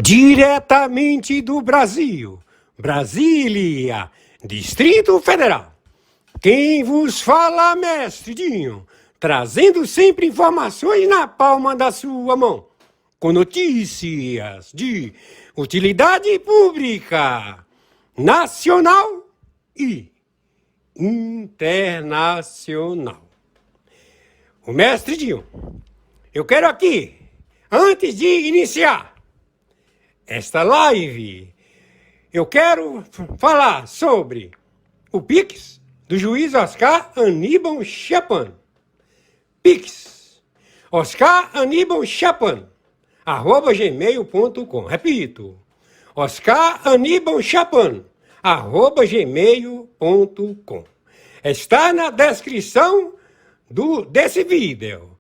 Diretamente do Brasil, Brasília, Distrito Federal. Quem vos fala, mestre Dinho, trazendo sempre informações na palma da sua mão, com notícias de utilidade pública, nacional e internacional. O mestre Dinho, eu quero aqui, antes de iniciar esta live, eu quero falar sobre o Pix do juiz Oscar Aníbal Chapan. Pix, Oscar Aníbal Chapan, @gmail.com. Repito, Oscar Aníbal Chapan, @gmail.com. Está na descrição desse vídeo.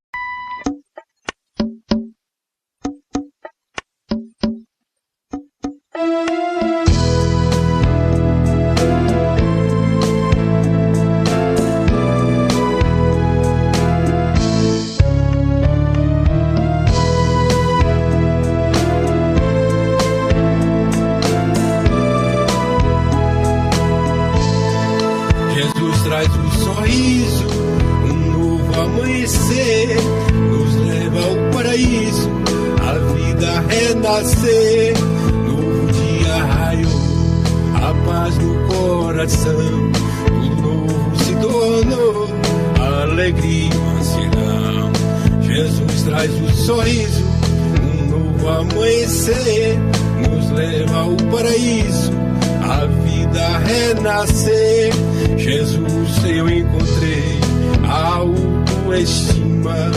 Jesus traz um sorriso, um novo amanhecer, nos leva ao paraíso, a vida renascer. Novo dia raiou, a paz no coração, tudo novo se tornou, alegria e mansidão. Jesus traz um sorriso, um novo amanhecer, nos leva ao paraíso, a vida renascer. Jesus eu encontrei a autoestima,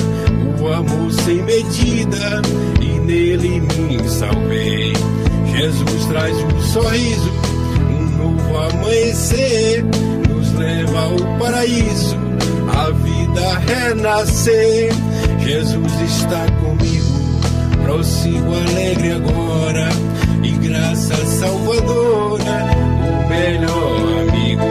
o amor sem medida, e nele me salvei. Jesus traz um sorriso, um novo amanhecer, nos leva ao paraíso, a vida renascer. Jesus está comigo, prossigo alegre agora, e graça salvadora, o melhor amigo.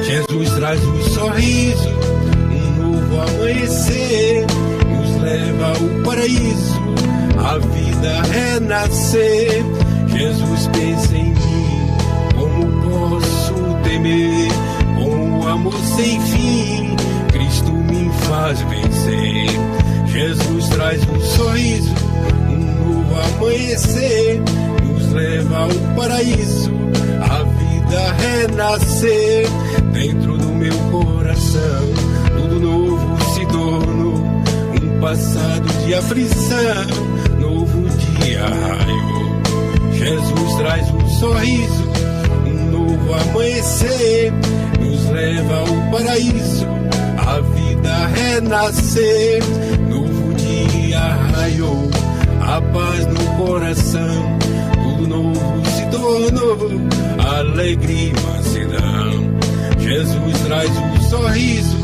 Jesus traz um sorriso, um novo amanhecer, nos leva ao paraíso, a vida renascer. Jesus pensa em mim, como posso temer, com o amor sem fim, Cristo me faz vencer. Jesus traz um sorriso, um novo amanhecer, nos leva ao paraíso, a vida renascer. Dentro do meu coração, tudo novo se tornou, um passado de aflição, novo dia raiou. Jesus traz um sorriso, um novo amanhecer, nos leva ao paraíso, a vida renascer. Novo dia raiou, a paz no coração, tudo novo se tornou, alegria e mansidão. Jesus traz um sorriso,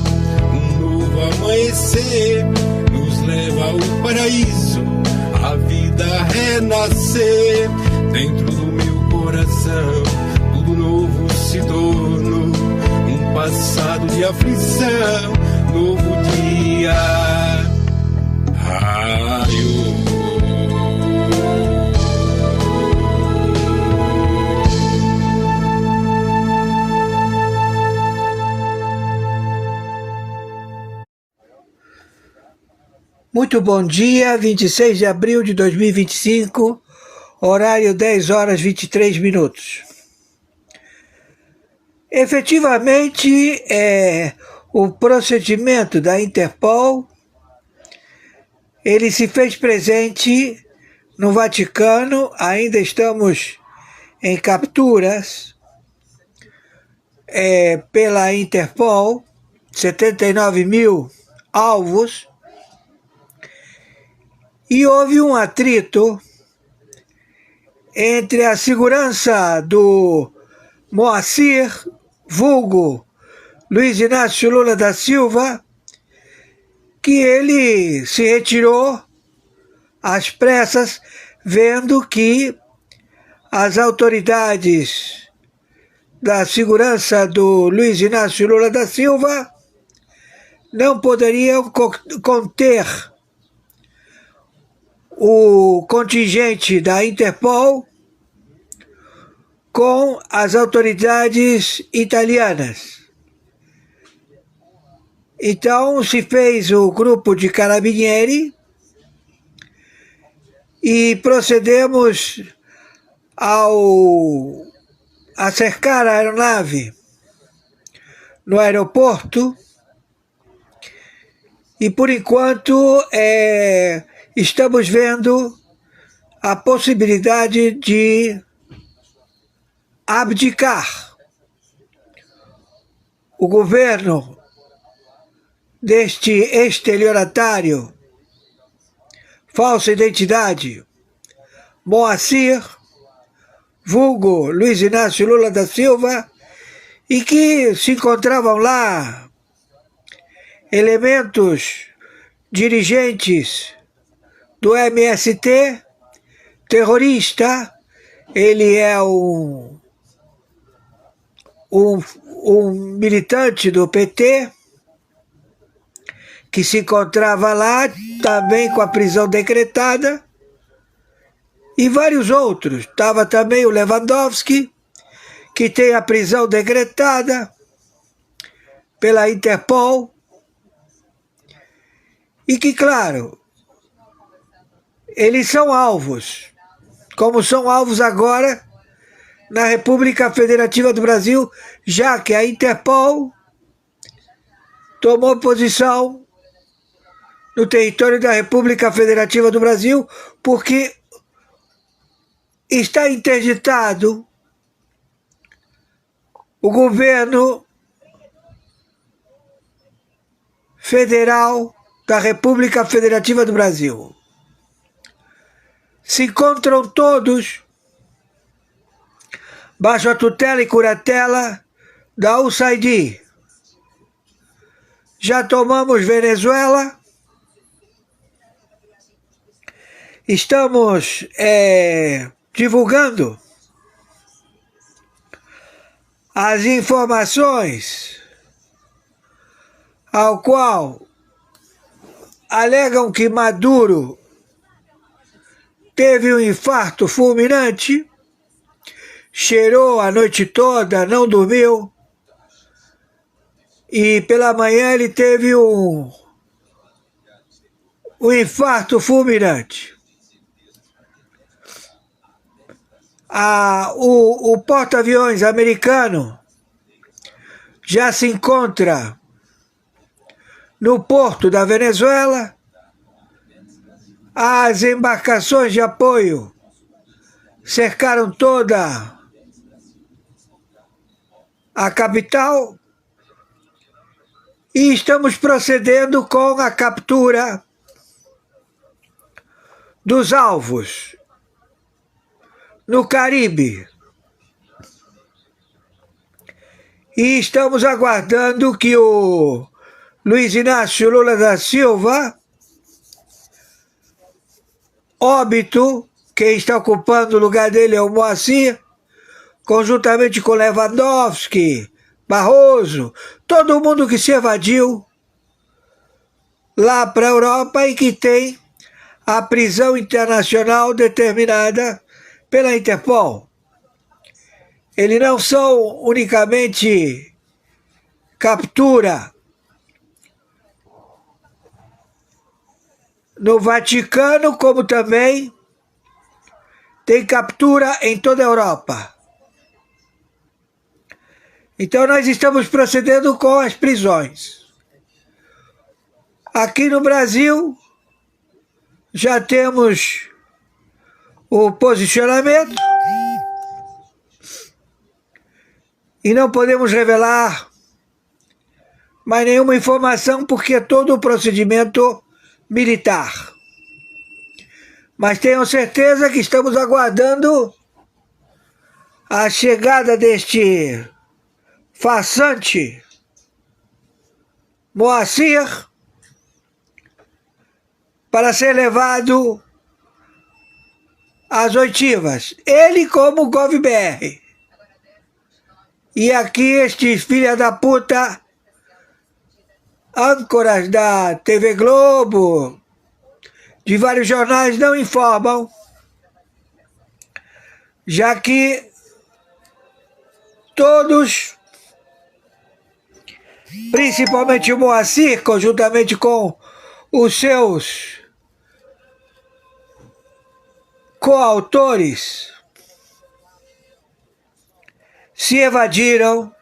um novo amanhecer, nos leva ao paraíso, a vida renascer. Dentro do meu coração, tudo novo se tornou, um passado de aflição, novo dia raiou. Muito bom dia, 26 de abril de 2025, horário 10 horas 23 minutos. Efetivamente, o procedimento da Interpol, ele se fez presente no Vaticano, ainda estamos em capturas pela Interpol, 79 mil alvos, e houve um atrito entre a segurança do Moacir, vulgo Luiz Inácio Lula da Silva, que ele se retirou às pressas, vendo que as autoridades da segurança do Luiz Inácio Lula da Silva não poderiam conter o contingente da Interpol com as autoridades italianas. Então se fez o grupo de Carabinieri e procedemos a cercar a aeronave no aeroporto e, por enquanto, estamos vendo a possibilidade de abdicar o governo deste estelionatário, falsa identidade, Moacir, vulgo Luiz Inácio Lula da Silva, e que se encontravam lá elementos dirigentes do MST, terrorista. Ele é um militante do PT que se encontrava lá, também com a prisão decretada, e vários outros. Estava também o Lewandowski, que tem a prisão decretada pela Interpol, e que, claro, eles são alvos, como são alvos agora na República Federativa do Brasil, já que a Interpol tomou posição no território da República Federativa do Brasil, porque está interditado o governo federal da República Federativa do Brasil. Se encontram todos baixo a tutela e curatela da USAID. Já tomamos Venezuela, estamos divulgando as informações ao qual alegam que Maduro teve um infarto fulminante, cheirou a noite toda, não dormiu, e pela manhã ele teve um infarto fulminante. O porta-aviões americano já se encontra no porto da Venezuela. As embarcações de apoio cercaram toda a capital e estamos procedendo com a captura dos alvos no Caribe. E estamos aguardando que o Luiz Inácio Lula da Silva, óbito, quem está ocupando o lugar dele é o Moacir, conjuntamente com Lewandowski, Barroso, todo mundo que se evadiu lá para a Europa e que tem a prisão internacional determinada pela Interpol. Eles não são unicamente captura no Vaticano, como também tem captura em toda a Europa. Então nós estamos procedendo com as prisões. Aqui no Brasil já temos o posicionamento e não podemos revelar mais nenhuma informação porque é todo o procedimento militar. Mas tenham certeza que estamos aguardando a chegada deste farsante Moacir para ser levado às oitivas. Ele como GovBR. E aqui estes filha da puta, âncoras da TV Globo, de vários jornais, não informam, já que todos, principalmente o Moacir, conjuntamente com os seus coautores, se evadiram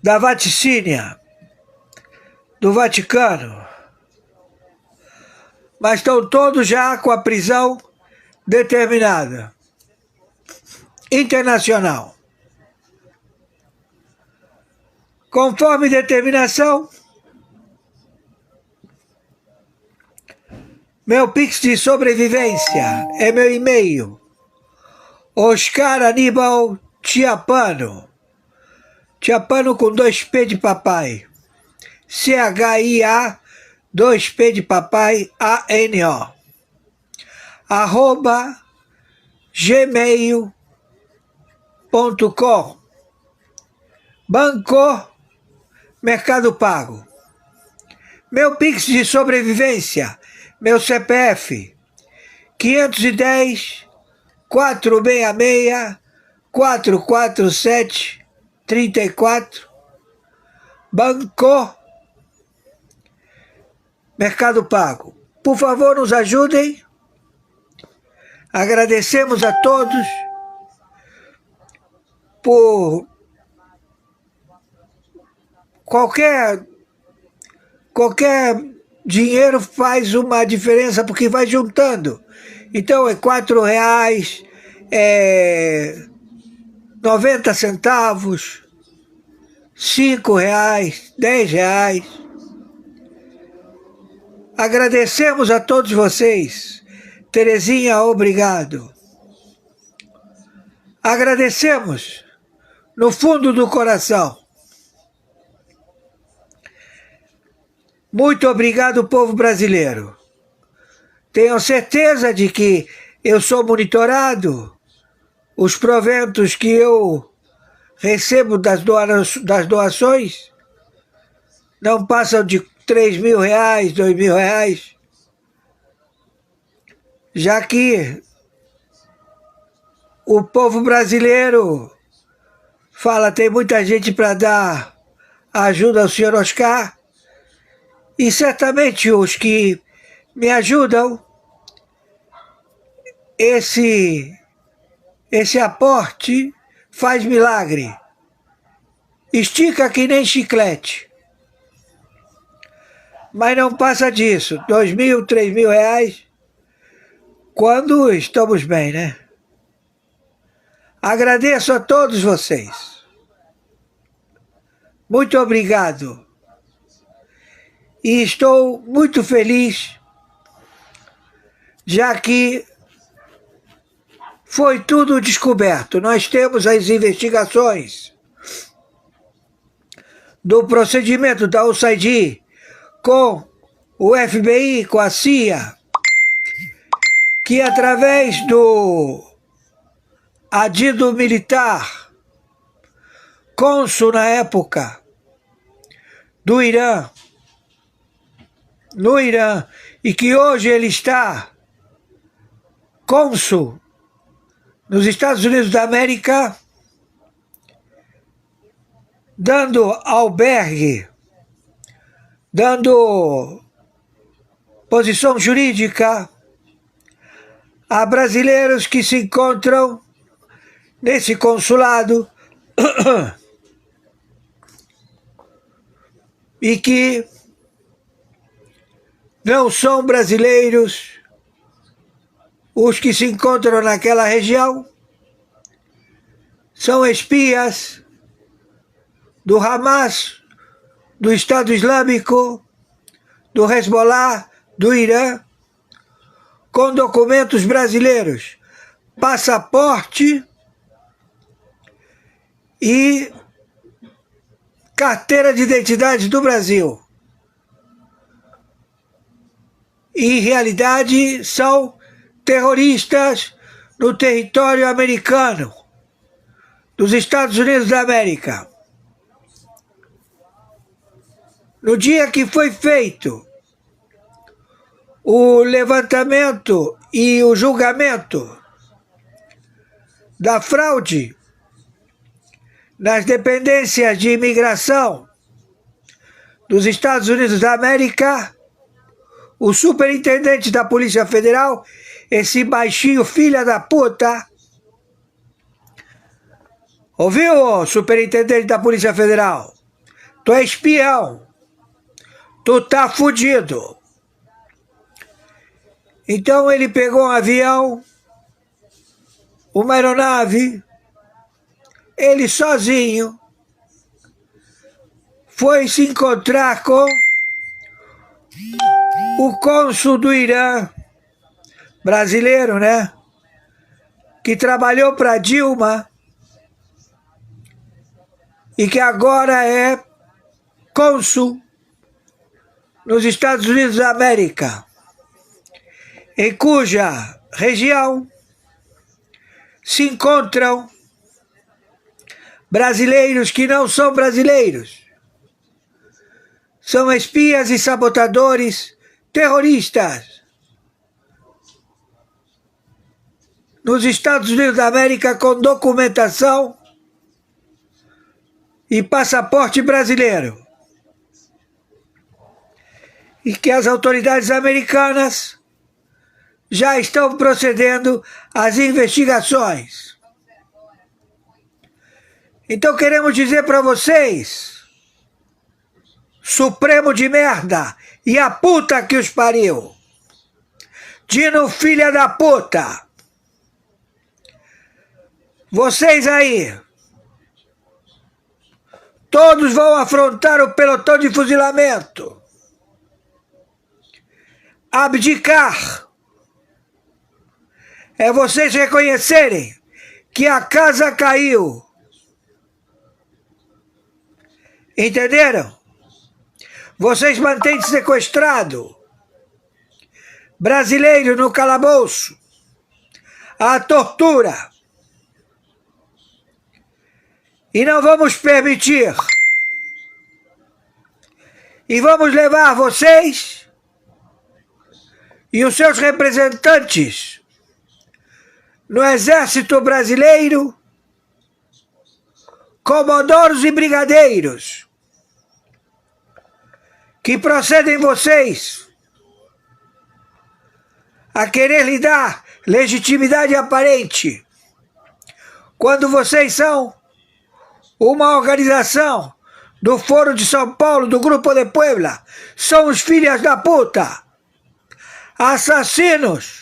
da vaticínia do Vaticano, mas estão todos já com a prisão determinada, internacional. Conforme determinação, meu Pix de sobrevivência é meu e-mail, Oscar Aníbal Chiapano, Chiapano com 2P de papai, CHIA 2P de papai ANO, @gmail.com. Banco Mercado Pago. Meu Pix de sobrevivência, meu CPF 510 466 447 34. Banco Mercado Pago. Por favor, nos ajudem. Agradecemos a todos por qualquer dinheiro faz uma diferença porque vai juntando. Então é R$4, 90 centavos, R$5, R$10. Agradecemos a todos vocês. Terezinha, obrigado. Agradecemos no fundo do coração. Muito obrigado, povo brasileiro. Tenham certeza de que eu sou monitorado. Os proventos que eu recebo das doações não passam de R$3.000, R$2.000, já que o povo brasileiro fala, tem muita gente para dar ajuda ao senhor Oscar, e certamente os que me ajudam, esse aporte faz milagre. Estica que nem chiclete. Mas não passa disso, R$2.000, R$3.000, quando estamos bem, né? Agradeço a todos vocês. Muito obrigado. E estou muito feliz, já que foi tudo descoberto. Nós temos as investigações do procedimento da USAID com o FBI, com a CIA, que através do adido militar, cônsul na época do Irã, no Irã, e que hoje ele está cônsul nos Estados Unidos da América, dando albergue, dando posição jurídica a brasileiros que se encontram nesse consulado e que não são brasileiros, os que se encontram naquela região são espias do Hamas, do Estado Islâmico, do Hezbollah, do Irã com documentos brasileiros, passaporte e carteira de identidade do Brasil. E, em realidade, são terroristas no território americano, dos Estados Unidos da América. No dia que foi feito o levantamento e o julgamento da fraude nas dependências de imigração dos Estados Unidos da América, o superintendente da Polícia Federal, esse baixinho filha da puta, ouviu, superintendente da Polícia Federal? Tu é espião, tu tá fudido. Então ele pegou um avião, uma aeronave, ele sozinho foi se encontrar com o cônsul do Irã, brasileiro, né? Que trabalhou para Dilma e que agora é cônsul nos Estados Unidos da América, em cuja região se encontram brasileiros que não são brasileiros. São espias e sabotadores terroristas nos Estados Unidos da América com documentação e passaporte brasileiro. E que as autoridades americanas já estão procedendo às investigações. Então queremos dizer para vocês, Supremo de merda e a puta que os pariu, Dino filha da puta, vocês aí, todos vão afrontar o pelotão de fuzilamento, abdicar, é vocês reconhecerem que a casa caiu. Entenderam? Vocês mantêm sequestrado brasileiro no calabouço, a tortura. E não vamos permitir. E vamos levar vocês e os seus representantes no Exército Brasileiro, comodoros e brigadeiros, que procedem vocês a querer lhe dar legitimidade aparente, quando vocês são uma organização do Foro de São Paulo, do Grupo de Puebla, são os filhos da puta, assassinos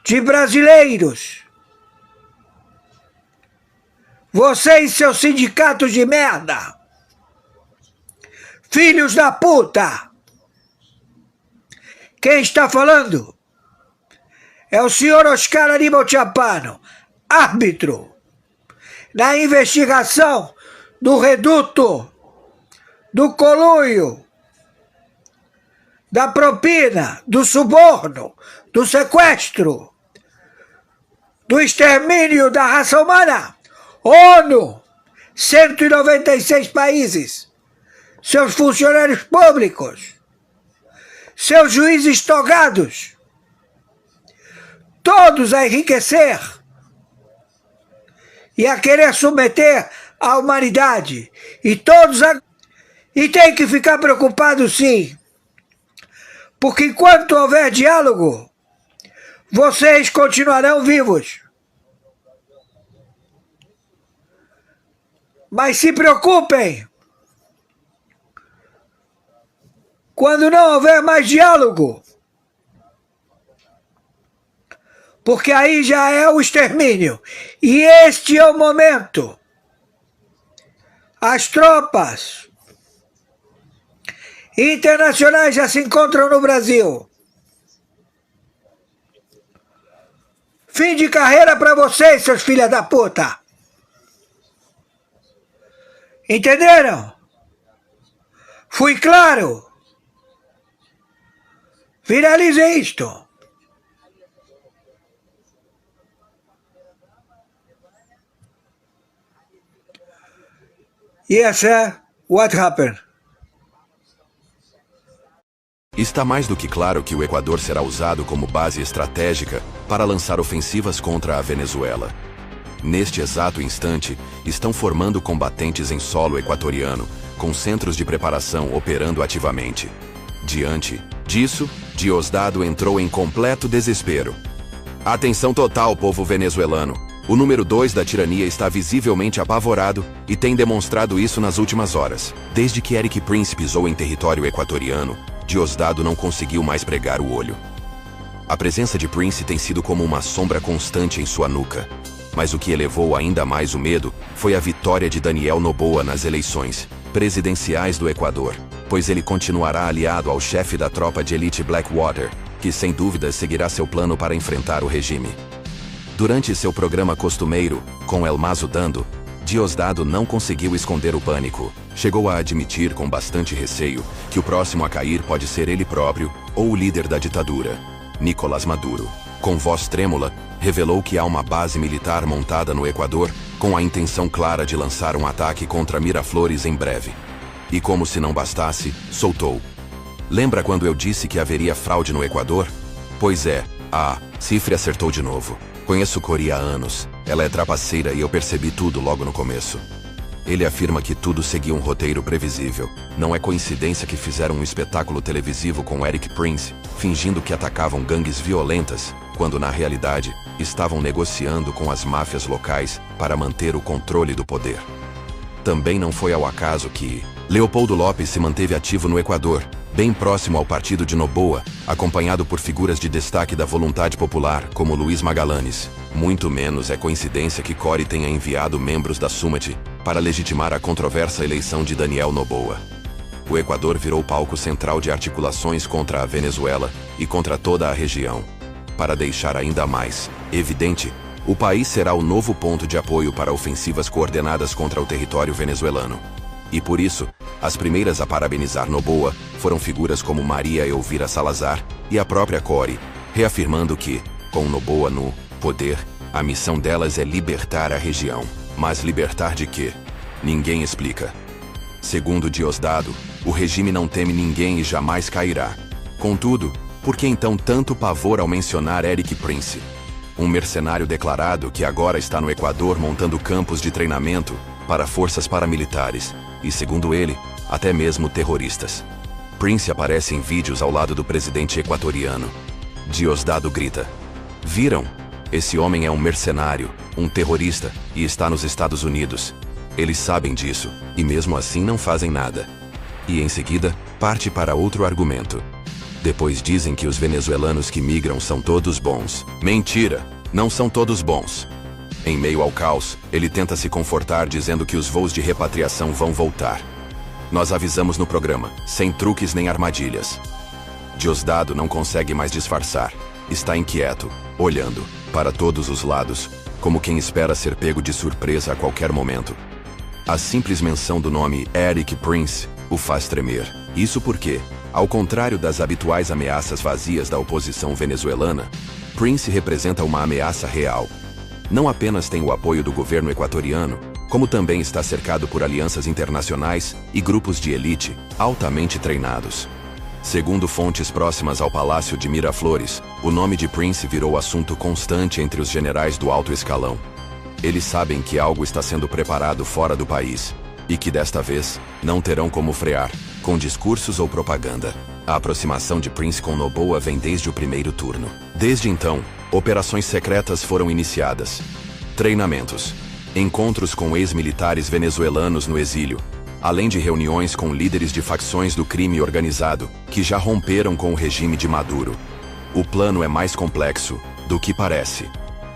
de brasileiros. Vocês, seus sindicatos de merda, filhos da puta. Quem está falando é o senhor Oscar Aníbal Chapano, árbitro na investigação do reduto, do conluio, da propina, do suborno, do sequestro, do extermínio da raça humana. ONU, 196 países, seus funcionários públicos, seus juízes togados, todos a enriquecer e a querer submeter a humanidade, e todos e tem que ficar preocupado sim, porque enquanto houver diálogo, vocês continuarão vivos. Mas se preocupem quando não houver mais diálogo, porque aí já é o extermínio. E este é o momento. As tropas internacionais já se encontram no Brasil. Fim de carreira para vocês, seus filhos da puta. Entenderam? Fui claro? Viralize isto. Yes, sir. What happened? Está mais do que claro que o Equador será usado como base estratégica para lançar ofensivas contra a Venezuela. Neste exato instante, estão formando combatentes em solo equatoriano, com centros de preparação operando ativamente. Diante disso, Diosdado entrou em completo desespero. Atenção total, povo venezuelano. O número 2 da tirania está visivelmente apavorado e tem demonstrado isso nas últimas horas. Desde que Erik Prince pisou em território equatoriano, Diosdado não conseguiu mais pregar o olho. A presença de Prince tem sido como uma sombra constante em sua nuca. Mas o que elevou ainda mais o medo foi a vitória de Daniel Noboa nas eleições presidenciais do Equador, pois ele continuará aliado ao chefe da tropa de elite Blackwater, que sem dúvida seguirá seu plano para enfrentar o regime. Durante seu programa costumeiro, com El Mazo dando, Diosdado não conseguiu esconder o pânico. Chegou a admitir com bastante receio que o próximo a cair pode ser ele próprio ou o líder da ditadura, Nicolás Maduro. Com voz trêmula, revelou que há uma base militar montada no Equador com a intenção clara de lançar um ataque contra Miraflores em breve. E como se não bastasse, soltou: "Lembra quando eu disse que haveria fraude no Equador? Pois é, a Cifre acertou de novo. Conheço Cori há anos. Ela é trapaceira e eu percebi tudo logo no começo." Ele afirma que tudo seguia um roteiro previsível. Não é coincidência que fizeram um espetáculo televisivo com Erik Prince, fingindo que atacavam gangues violentas, quando na realidade estavam negociando com as máfias locais para manter o controle do poder. Também não foi ao acaso que Leopoldo Lopes se manteve ativo no Equador, bem próximo ao partido de Noboa, acompanhado por figuras de destaque da Vontade Popular, como Luiz Magallanes. Muito menos é coincidência que Cori tenha enviado membros da Sumati para legitimar a controversa eleição de Daniel Noboa. O Equador virou palco central de articulações contra a Venezuela e contra toda a região. Para deixar ainda mais evidente, o país será o novo ponto de apoio para ofensivas coordenadas contra o território venezuelano. E por isso, as primeiras a parabenizar Noboa foram figuras como Maria Elvira Salazar e a própria Cori, reafirmando que, com Noboa no poder, a missão delas é libertar a região. Mas libertar de quê? Ninguém explica. Segundo Diosdado, o regime não teme ninguém e jamais cairá. Contudo, por que então tanto pavor ao mencionar Erik Prince? Um mercenário declarado que agora está no Equador montando campos de treinamento para forças paramilitares e, segundo ele, até mesmo terroristas. Prince aparece em vídeos ao lado do presidente equatoriano. Diosdado grita: "Viram? Esse homem é um mercenário, um terrorista e está nos Estados Unidos. Eles sabem disso e mesmo assim não fazem nada." E em seguida, parte para outro argumento. Depois dizem que os venezuelanos que migram são todos bons. Mentira! Não são todos bons. Em meio ao caos, ele tenta se confortar dizendo que os voos de repatriação vão voltar. Nós avisamos no programa, sem truques nem armadilhas. Diosdado não consegue mais disfarçar. Está inquieto, olhando para todos os lados, como quem espera ser pego de surpresa a qualquer momento. A simples menção do nome Erik Prince o faz tremer. Isso porque, ao contrário das habituais ameaças vazias da oposição venezuelana, Prince representa uma ameaça real. Não apenas tem o apoio do governo equatoriano, como também está cercado por alianças internacionais e grupos de elite altamente treinados. Segundo fontes próximas ao Palácio de Miraflores, o nome de Prince virou assunto constante entre os generais do alto escalão. Eles sabem que algo está sendo preparado fora do país, e que desta vez não terão como frear, com discursos ou propaganda. A aproximação de Prince com Noboa vem desde o primeiro turno. Desde então, operações secretas foram iniciadas. Treinamentos, encontros com ex-militares venezuelanos no exílio, além de reuniões com líderes de facções do crime organizado, que já romperam com o regime de Maduro. O plano é mais complexo do que parece.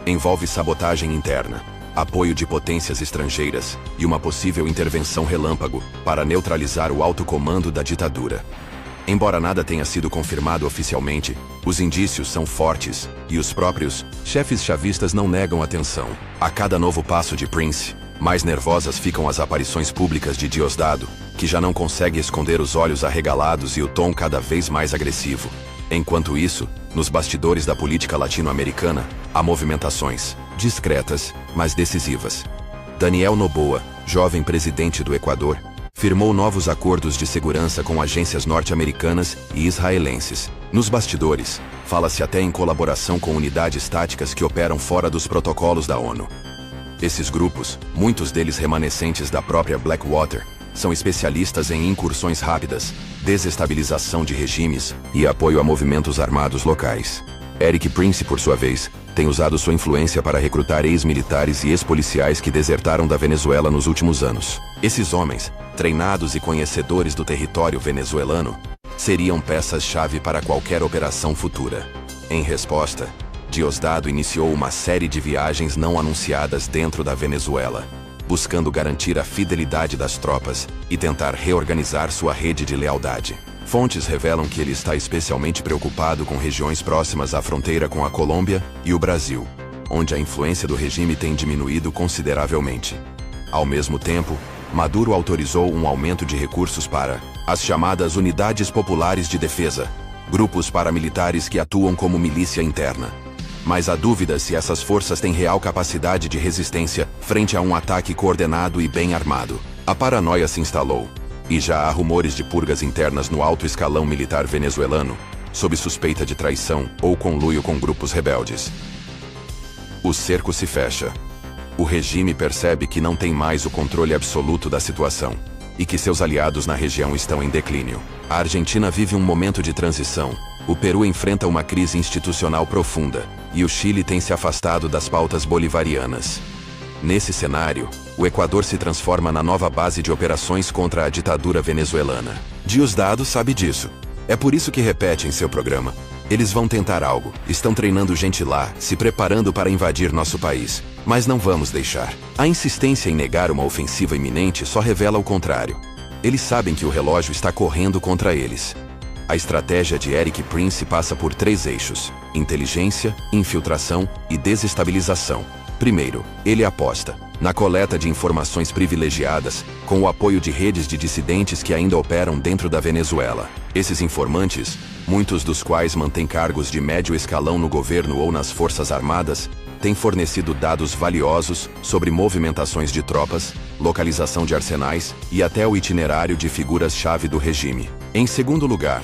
Envolve sabotagem interna, apoio de potências estrangeiras e uma possível intervenção relâmpago para neutralizar o alto comando da ditadura. Embora nada tenha sido confirmado oficialmente, os indícios são fortes, e os próprios chefes chavistas não negam atenção. A cada novo passo de Prince, mais nervosas ficam as aparições públicas de Diosdado, que já não consegue esconder os olhos arregalados e o tom cada vez mais agressivo. Enquanto isso, nos bastidores da política latino-americana, há movimentações, discretas, mas decisivas. Daniel Noboa, jovem presidente do Equador, firmou novos acordos de segurança com agências norte-americanas e israelenses. Nos bastidores, fala-se até em colaboração com unidades táticas que operam fora dos protocolos da ONU. Esses grupos, muitos deles remanescentes da própria Blackwater, são especialistas em incursões rápidas, desestabilização de regimes e apoio a movimentos armados locais. Erik Prince, por sua vez, tem usado sua influência para recrutar ex-militares e ex-policiais que desertaram da Venezuela nos últimos anos. Esses homens, treinados e conhecedores do território venezuelano, seriam peças-chave para qualquer operação futura. Em resposta, Diosdado iniciou uma série de viagens não anunciadas dentro da Venezuela, buscando garantir a fidelidade das tropas e tentar reorganizar sua rede de lealdade. Fontes revelam que ele está especialmente preocupado com regiões próximas à fronteira com a Colômbia e o Brasil, onde a influência do regime tem diminuído consideravelmente. Ao mesmo tempo, Maduro autorizou um aumento de recursos para as chamadas Unidades Populares de Defesa, grupos paramilitares que atuam como milícia interna. Mas há dúvida se essas forças têm real capacidade de resistência frente a um ataque coordenado e bem armado. A paranoia se instalou, e já há rumores de purgas internas no alto escalão militar venezuelano, sob suspeita de traição ou conluio com grupos rebeldes. O cerco se fecha. O regime percebe que não tem mais o controle absoluto da situação, e que seus aliados na região estão em declínio. A Argentina vive um momento de transição, o Peru enfrenta uma crise institucional profunda, e o Chile tem se afastado das pautas bolivarianas. Nesse cenário, o Equador se transforma na nova base de operações contra a ditadura venezuelana. Diosdado sabe disso. É por isso que repete em seu programa: eles vão tentar algo, estão treinando gente lá, se preparando para invadir nosso país. Mas não vamos deixar. A insistência em negar uma ofensiva iminente só revela o contrário. Eles sabem que o relógio está correndo contra eles. A estratégia de Erik Prince passa por 3 eixos: inteligência, infiltração e desestabilização. Primeiro, ele aposta na coleta de informações privilegiadas, com o apoio de redes de dissidentes que ainda operam dentro da Venezuela. Esses informantes, muitos dos quais mantêm cargos de médio escalão no governo ou nas forças armadas, têm fornecido dados valiosos sobre movimentações de tropas, localização de arsenais e até o itinerário de figuras-chave do regime. Em segundo lugar,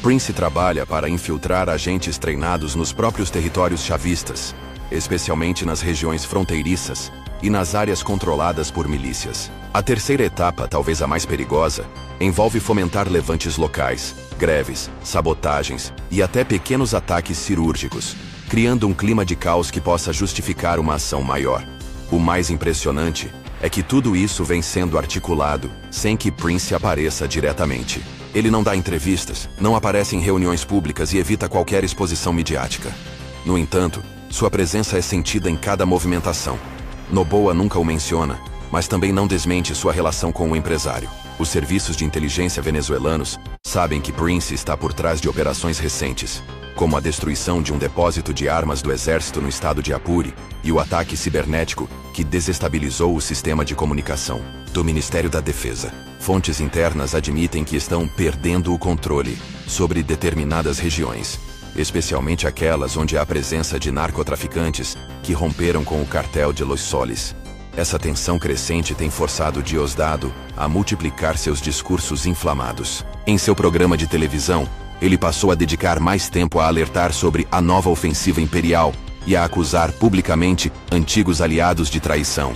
Prince trabalha para infiltrar agentes treinados nos próprios territórios chavistas, especialmente nas regiões fronteiriças e nas áreas controladas por milícias. A terceira etapa, talvez a mais perigosa, envolve fomentar levantes locais, greves, sabotagens e até pequenos ataques cirúrgicos, criando um clima de caos que possa justificar uma ação maior. O mais impressionante é que tudo isso vem sendo articulado sem que Prince apareça diretamente. Ele não dá entrevistas, não aparece em reuniões públicas e evita qualquer exposição midiática. No entanto, sua presença é sentida em cada movimentação. Noboa nunca o menciona, mas também não desmente sua relação com o empresário. Os serviços de inteligência venezuelanos sabem que Prince está por trás de operações recentes, como a destruição de um depósito de armas do exército no estado de Apure e o ataque cibernético que desestabilizou o sistema de comunicação do Ministério da Defesa. Fontes internas admitem que estão perdendo o controle sobre determinadas regiões, especialmente aquelas onde há presença de narcotraficantes que romperam com o cartel de Los Soles. Essa tensão crescente tem forçado Diosdado a multiplicar seus discursos inflamados. Em seu programa de televisão, ele passou a dedicar mais tempo a alertar sobre a nova ofensiva imperial e a acusar publicamente antigos aliados de traição.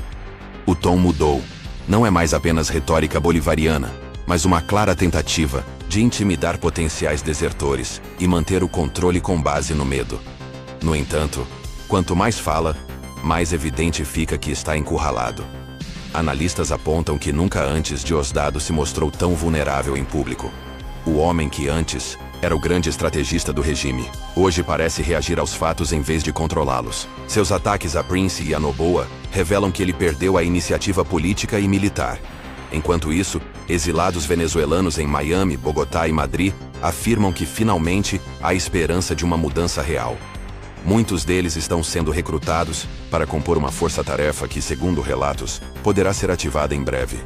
O tom mudou. Não é mais apenas retórica bolivariana, mas uma clara tentativa de intimidar potenciais desertores e manter o controle com base no medo. No entanto, quanto mais fala, mais evidente fica que está encurralado. Analistas apontam que nunca antes Diosdado se mostrou tão vulnerável em público. O homem que antes era o grande estrategista do regime, hoje parece reagir aos fatos em vez de controlá-los. Seus ataques a Prince e a Noboa revelam que ele perdeu a iniciativa política e militar. Enquanto isso, exilados venezuelanos em Miami, Bogotá e Madrid afirmam que finalmente há esperança de uma mudança real. Muitos deles estão sendo recrutados para compor uma força-tarefa que, segundo relatos, poderá ser ativada em breve.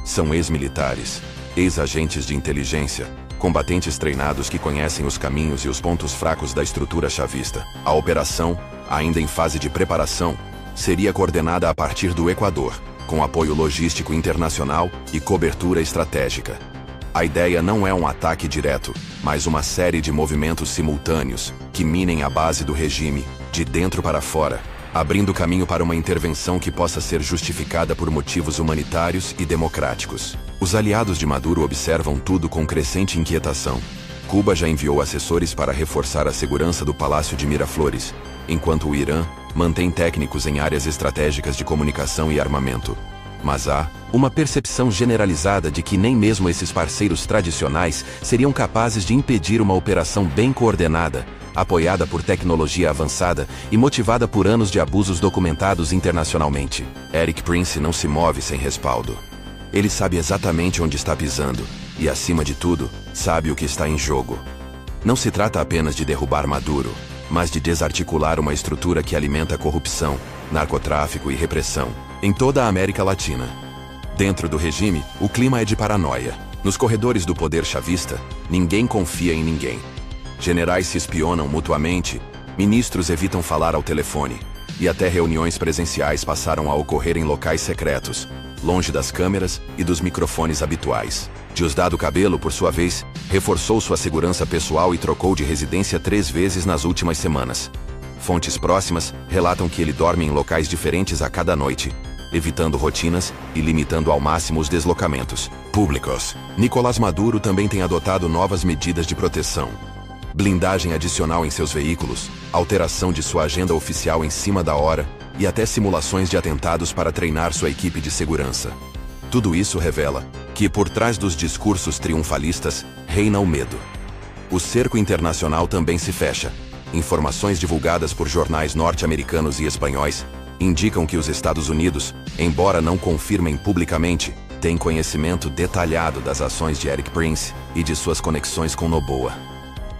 São ex-militares, ex-agentes de inteligência, combatentes treinados que conhecem os caminhos e os pontos fracos da estrutura chavista. A operação, ainda em fase de preparação, seria coordenada a partir do Equador, com apoio logístico internacional e cobertura estratégica. A ideia não é um ataque direto, mas uma série de movimentos simultâneos que minem a base do regime, de dentro para fora, abrindo caminho para uma intervenção que possa ser justificada por motivos humanitários e democráticos. Os aliados de Maduro observam tudo com crescente inquietação. Cuba já enviou assessores para reforçar a segurança do Palácio de Miraflores, enquanto o Irã mantém técnicos em áreas estratégicas de comunicação e armamento. Mas há uma percepção generalizada de que nem mesmo esses parceiros tradicionais seriam capazes de impedir uma operação bem coordenada, apoiada por tecnologia avançada e motivada por anos de abusos documentados internacionalmente. Erik Prince não se move sem respaldo. Ele sabe exatamente onde está pisando e, acima de tudo, sabe o que está em jogo. Não se trata apenas de derrubar Maduro, mas de desarticular uma estrutura que alimenta corrupção, narcotráfico e repressão em toda a América Latina. Dentro do regime, o clima é de paranoia. Nos corredores do poder chavista, ninguém confia em ninguém. Generais se espionam mutuamente, ministros evitam falar ao telefone, e até reuniões presenciais passaram a ocorrer em locais secretos, longe das câmeras e dos microfones habituais. Diosdado Cabello, por sua vez, reforçou sua segurança pessoal e trocou de residência 3 vezes nas últimas semanas. Fontes próximas relatam que ele dorme em locais diferentes a cada noite, evitando rotinas e limitando ao máximo os deslocamentos públicos. Nicolás Maduro também tem adotado novas medidas de proteção. Blindagem adicional em seus veículos, alteração de sua agenda oficial em cima da hora e até simulações de atentados para treinar sua equipe de segurança. Tudo isso revela que, por trás dos discursos triunfalistas, reina o medo. O cerco internacional também se fecha. Informações divulgadas por jornais norte-americanos e espanhóis indicam que os Estados Unidos, embora não confirmem publicamente, têm conhecimento detalhado das ações de Erik Prince e de suas conexões com Noboa.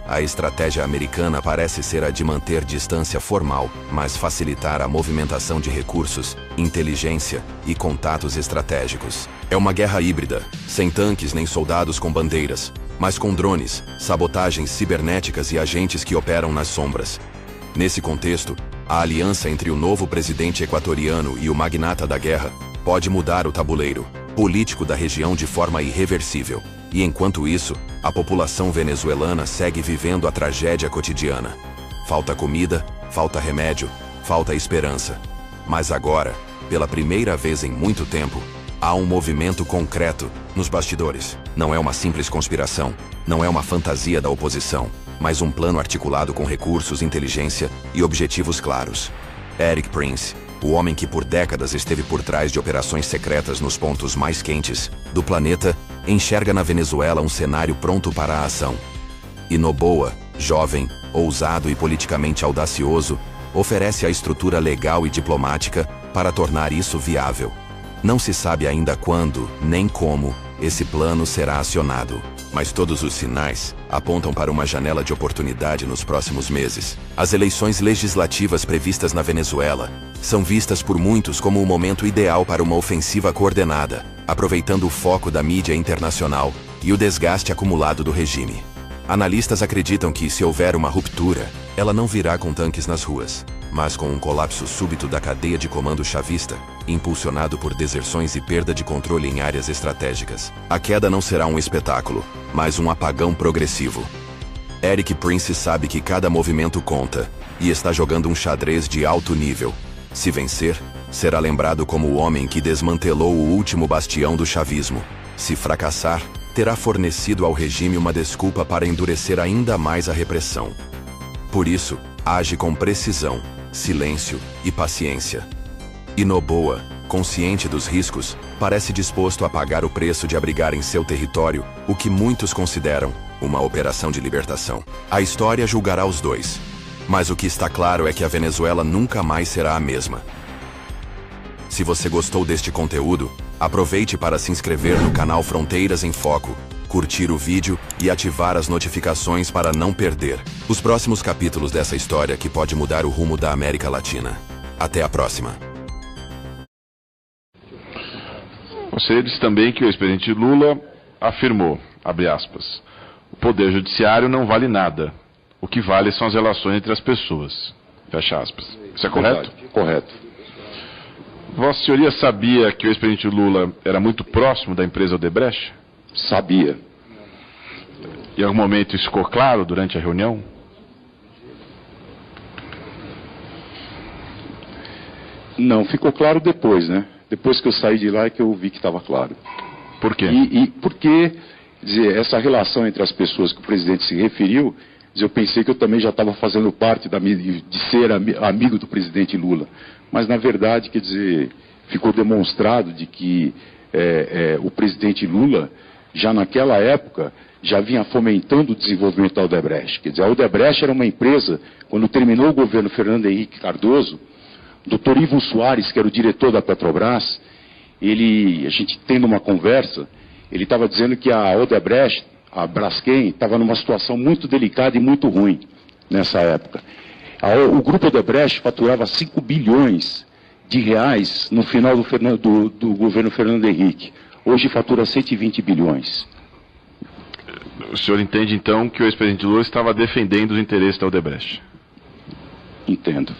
A estratégia americana parece ser a de manter distância formal, mas facilitar a movimentação de recursos, inteligência e contatos estratégicos. É uma guerra híbrida, sem tanques nem soldados com bandeiras, mas com drones, sabotagens cibernéticas e agentes que operam nas sombras. Nesse contexto, a aliança entre o novo presidente equatoriano e o magnata da guerra pode mudar o tabuleiro político da região de forma irreversível. E enquanto isso, a população venezuelana segue vivendo a tragédia cotidiana. Falta comida, falta remédio, falta esperança. Mas agora, pela primeira vez em muito tempo, há um movimento concreto nos bastidores. Não é uma simples conspiração, não é uma fantasia da oposição, mas um plano articulado com recursos, inteligência e objetivos claros. Erik Prince, o homem que por décadas esteve por trás de operações secretas nos pontos mais quentes do planeta, enxerga na Venezuela um cenário pronto para a ação. E Noboa, jovem, ousado e politicamente audacioso, oferece a estrutura legal e diplomática para tornar isso viável. Não se sabe ainda quando, nem como, esse plano será acionado, mas todos os sinais apontam para uma janela de oportunidade nos próximos meses. As eleições legislativas previstas na Venezuela são vistas por muitos como o momento ideal para uma ofensiva coordenada, aproveitando o foco da mídia internacional e o desgaste acumulado do regime. Analistas acreditam que, se houver uma ruptura, ela não virá com tanques nas ruas, mas com um colapso súbito da cadeia de comando chavista, impulsionado por deserções e perda de controle em áreas estratégicas. A queda não será um espetáculo, mas um apagão progressivo. Erik Prince sabe que cada movimento conta, e está jogando um xadrez de alto nível. Se vencer, será lembrado como o homem que desmantelou o último bastião do chavismo. Se fracassar, terá fornecido ao regime uma desculpa para endurecer ainda mais a repressão. Por isso, age com precisão, silêncio e paciência. E Noboa, consciente dos riscos, parece disposto a pagar o preço de abrigar em seu território o que muitos consideram uma operação de libertação. A história julgará os dois. Mas o que está claro é que a Venezuela nunca mais será a mesma. Se você gostou deste conteúdo, aproveite para se inscrever no canal Fronteiras em Foco curtir o vídeo e ativar as notificações para não perder os próximos capítulos dessa história que pode mudar o rumo da América Latina. Até a próxima. Você disse também que o ex-presidente Lula afirmou, abre aspas, o poder judiciário não vale nada. O que vale são as relações entre as pessoas. Fecha aspas. Isso é correto? Correto. Vossa Senhoria sabia que o ex-presidente Lula era muito próximo da empresa Odebrecht? Sabia. Em algum momento isso ficou claro durante a reunião? Não, ficou claro depois, né? Depois que eu saí de lá é que eu vi que estava claro. Por quê? Porque, dizer, essa relação entre as pessoas que o presidente se referiu, eu pensei que eu também já estava fazendo parte de ser amigo do presidente Lula. Mas, na verdade, quer dizer, ficou demonstrado de que o presidente Lula, já naquela época, já vinha fomentando o desenvolvimento da Odebrecht. Quer dizer, a Odebrecht era uma empresa, quando terminou o governo Fernando Henrique Cardoso, Dr. Ivo Soares, que era o diretor da Petrobras, a gente tendo uma conversa, ele estava dizendo que a Odebrecht, a Braskem, estava numa situação muito delicada e muito ruim nessa época. O grupo Odebrecht faturava 5 bilhões de reais no final do governo Fernando Henrique. Hoje fatura 120 bilhões. O senhor entende, então, que o ex-presidente Lula estava defendendo os interesses da Odebrecht? Entendo.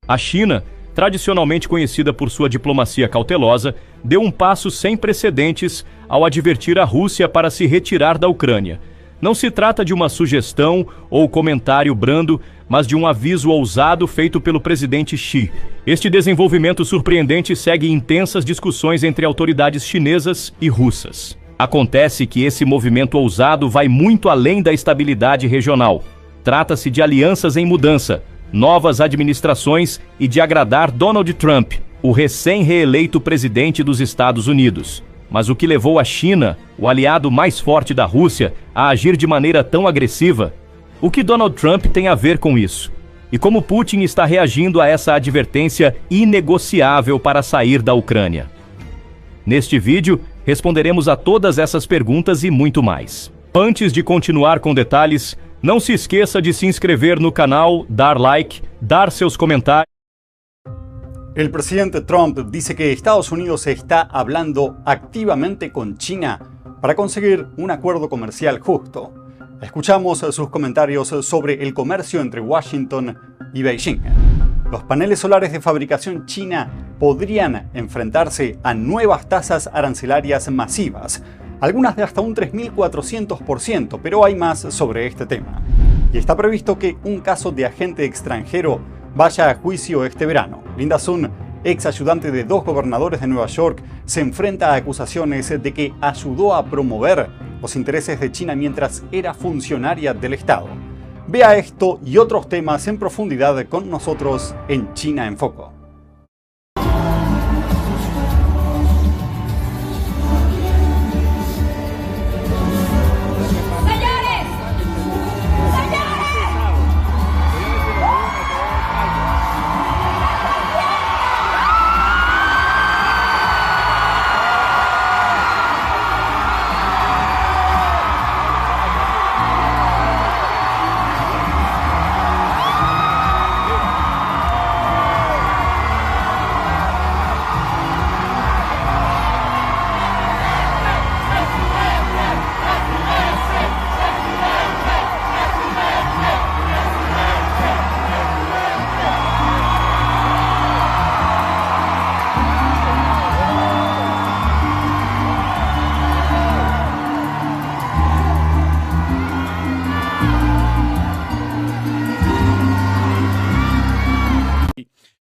A China, tradicionalmente conhecida por sua diplomacia cautelosa, deu um passo sem precedentes ao advertir a Rússia para se retirar da Ucrânia. Não se trata de uma sugestão ou comentário brando, mas de um aviso ousado feito pelo presidente Xi. Este desenvolvimento surpreendente segue intensas discussões entre autoridades chinesas e russas. Acontece que esse movimento ousado vai muito além da estabilidade regional. Trata-se de alianças em mudança, novas administrações e de agradar Donald Trump, o recém-reeleito presidente dos Estados Unidos. Mas o que levou a China, o aliado mais forte da Rússia, a agir de maneira tão agressiva? O que Donald Trump tem a ver com isso? E como Putin está reagindo a essa advertência inegociável para sair da Ucrânia? Neste vídeo, responderemos a todas essas perguntas e muito mais. Antes de continuar com detalhes, não se esqueça de se inscrever no canal, dar like, dar seus comentários. El presidente Trump dice que Estados Unidos está hablando activamente con China para conseguir un acuerdo comercial justo. Escuchamos sus comentarios sobre el comercio entre Washington y Beijing. Los paneles solares de fabricación china podrían enfrentarse a nuevas tasas arancelarias masivas, algunas de hasta un 3.400%, pero hay más sobre este tema. Y está previsto que un caso de agente extranjero vaya a juicio este verano. Linda Sun, ex ayudante de 2 gobernadores de Nueva York, se enfrenta a acusaciones de que ayudó a promover los intereses de China mientras era funcionaria del Estado. Vea esto y otros temas en profundidad con nosotros en China en Foco.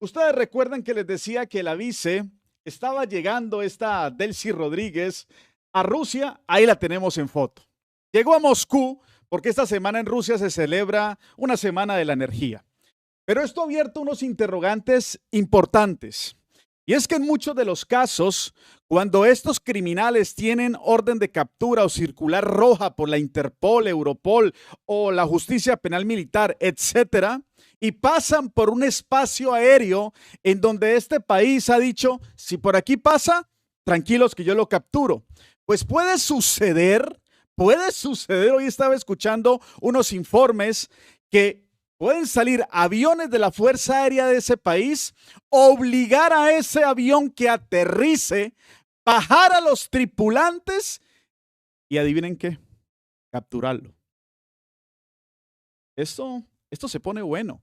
Ustedes recuerdan que les decía que la vice estaba llegando, esta Delcy Rodríguez, a Rusia. Ahí la tenemos en foto. Llegó a Moscú porque esta semana en Rusia se celebra una semana de la energía. Pero esto ha abierto unos interrogantes importantes. Y es que en muchos de los casos, cuando estos criminales tienen orden de captura o circular roja por la Interpol, Europol o la Justicia Penal Militar, etcétera, y pasan por un espacio aéreo en donde este país ha dicho, si por aquí pasa, tranquilos que yo lo capturo. Pues puede suceder, hoy estaba escuchando unos informes que pueden salir aviones de la Fuerza Aérea de ese país, obligar a ese avión que aterrice, bajar a los tripulantes y adivinen qué, capturarlo. Esto se pone bueno.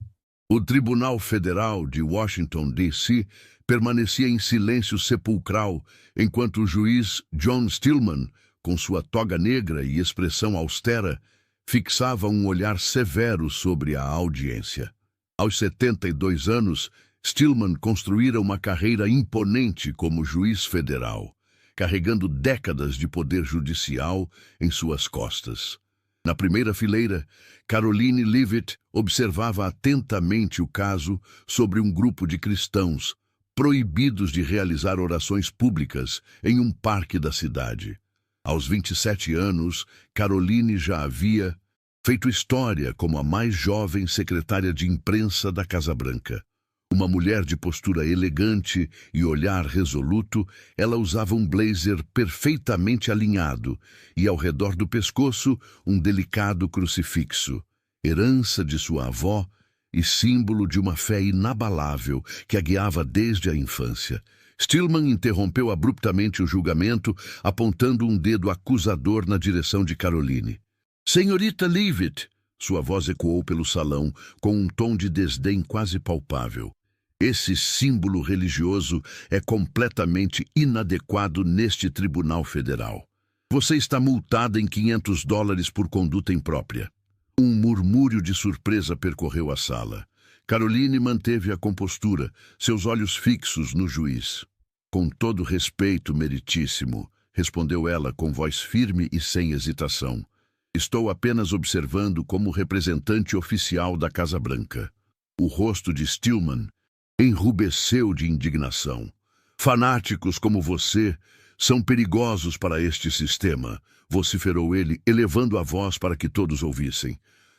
O Tribunal Federal de Washington, D.C., permanecia em silêncio sepulcral enquanto o juiz John Stillman, com sua toga negra e expressão austera, fixava um olhar severo sobre a audiência. Aos 72 anos, Stillman construíra uma carreira imponente como juiz federal, carregando décadas de poder judicial em suas costas. Na primeira fileira, Karoline Leavitt observava atentamente o caso sobre um grupo de cristãos proibidos de realizar orações públicas em um parque da cidade. Aos 27 anos, Karoline já havia feito história como a mais jovem secretária de imprensa da Casa Branca. Uma mulher de postura elegante e olhar resoluto, ela usava um blazer perfeitamente alinhado e ao redor do pescoço um delicado crucifixo, herança de sua avó e símbolo de uma fé inabalável que a guiava desde a infância. Stillman interrompeu abruptamente o julgamento, apontando um dedo acusador na direção de Karoline. Senhorita Leavitt, sua voz ecoou pelo salão com um tom de desdém quase palpável. Esse símbolo religioso é completamente inadequado neste tribunal federal. Você está multada em $500 por conduta imprópria. Um murmúrio de surpresa percorreu a sala. Karoline manteve a compostura, seus olhos fixos no juiz. Com todo respeito, meritíssimo, respondeu ela com voz firme e sem hesitação. Estou apenas observando como representante oficial da Casa Branca. O rosto de Stillman enrubesceu de indignação. Fanáticos como você são perigosos para este sistema, vociferou ele, elevando a voz para que todos ouvissem.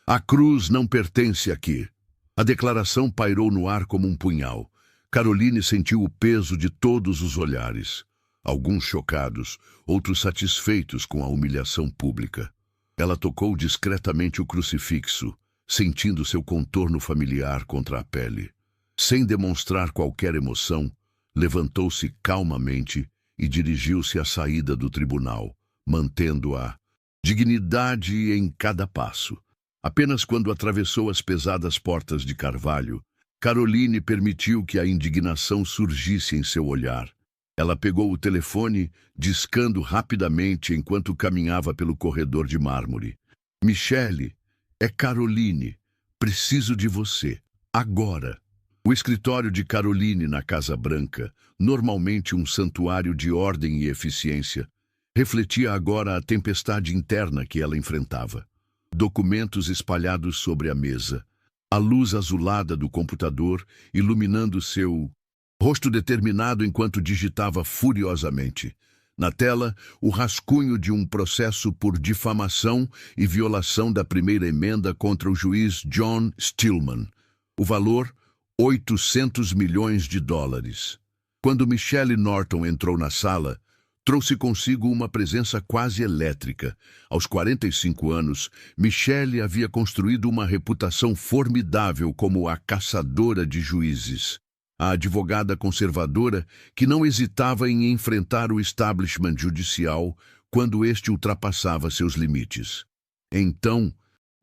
A cruz não pertence aqui. A declaração pairou no ar como um punhal. Karoline sentiu o peso de todos os olhares. Alguns chocados, outros satisfeitos com a humilhação pública. Ela tocou discretamente o crucifixo, sentindo seu contorno familiar contra a pele. Sem demonstrar qualquer emoção, levantou-se calmamente e dirigiu-se à saída do tribunal, mantendo a dignidade em cada passo. Apenas quando atravessou as pesadas portas de carvalho, Karoline permitiu que a indignação surgisse em seu olhar. Ela pegou o telefone, discando rapidamente enquanto caminhava pelo corredor de mármore. Michele, é Karoline. Preciso de você. Agora. O escritório de Karoline na Casa Branca, normalmente um santuário de ordem e eficiência, refletia agora a tempestade interna que ela enfrentava. Documentos espalhados sobre a mesa, a luz azulada do computador iluminando seu rosto determinado enquanto digitava furiosamente. Na tela, o rascunho de um processo por difamação e violação da primeira emenda contra o juiz John Stillman. O valor, $800 milhões. Quando Michele Norton entrou na sala, trouxe consigo uma presença quase elétrica. Aos 45 anos, Michele havia construído uma reputação formidável como a caçadora de juízes. A advogada conservadora que não hesitava em enfrentar o establishment judicial quando este ultrapassava seus limites. Então,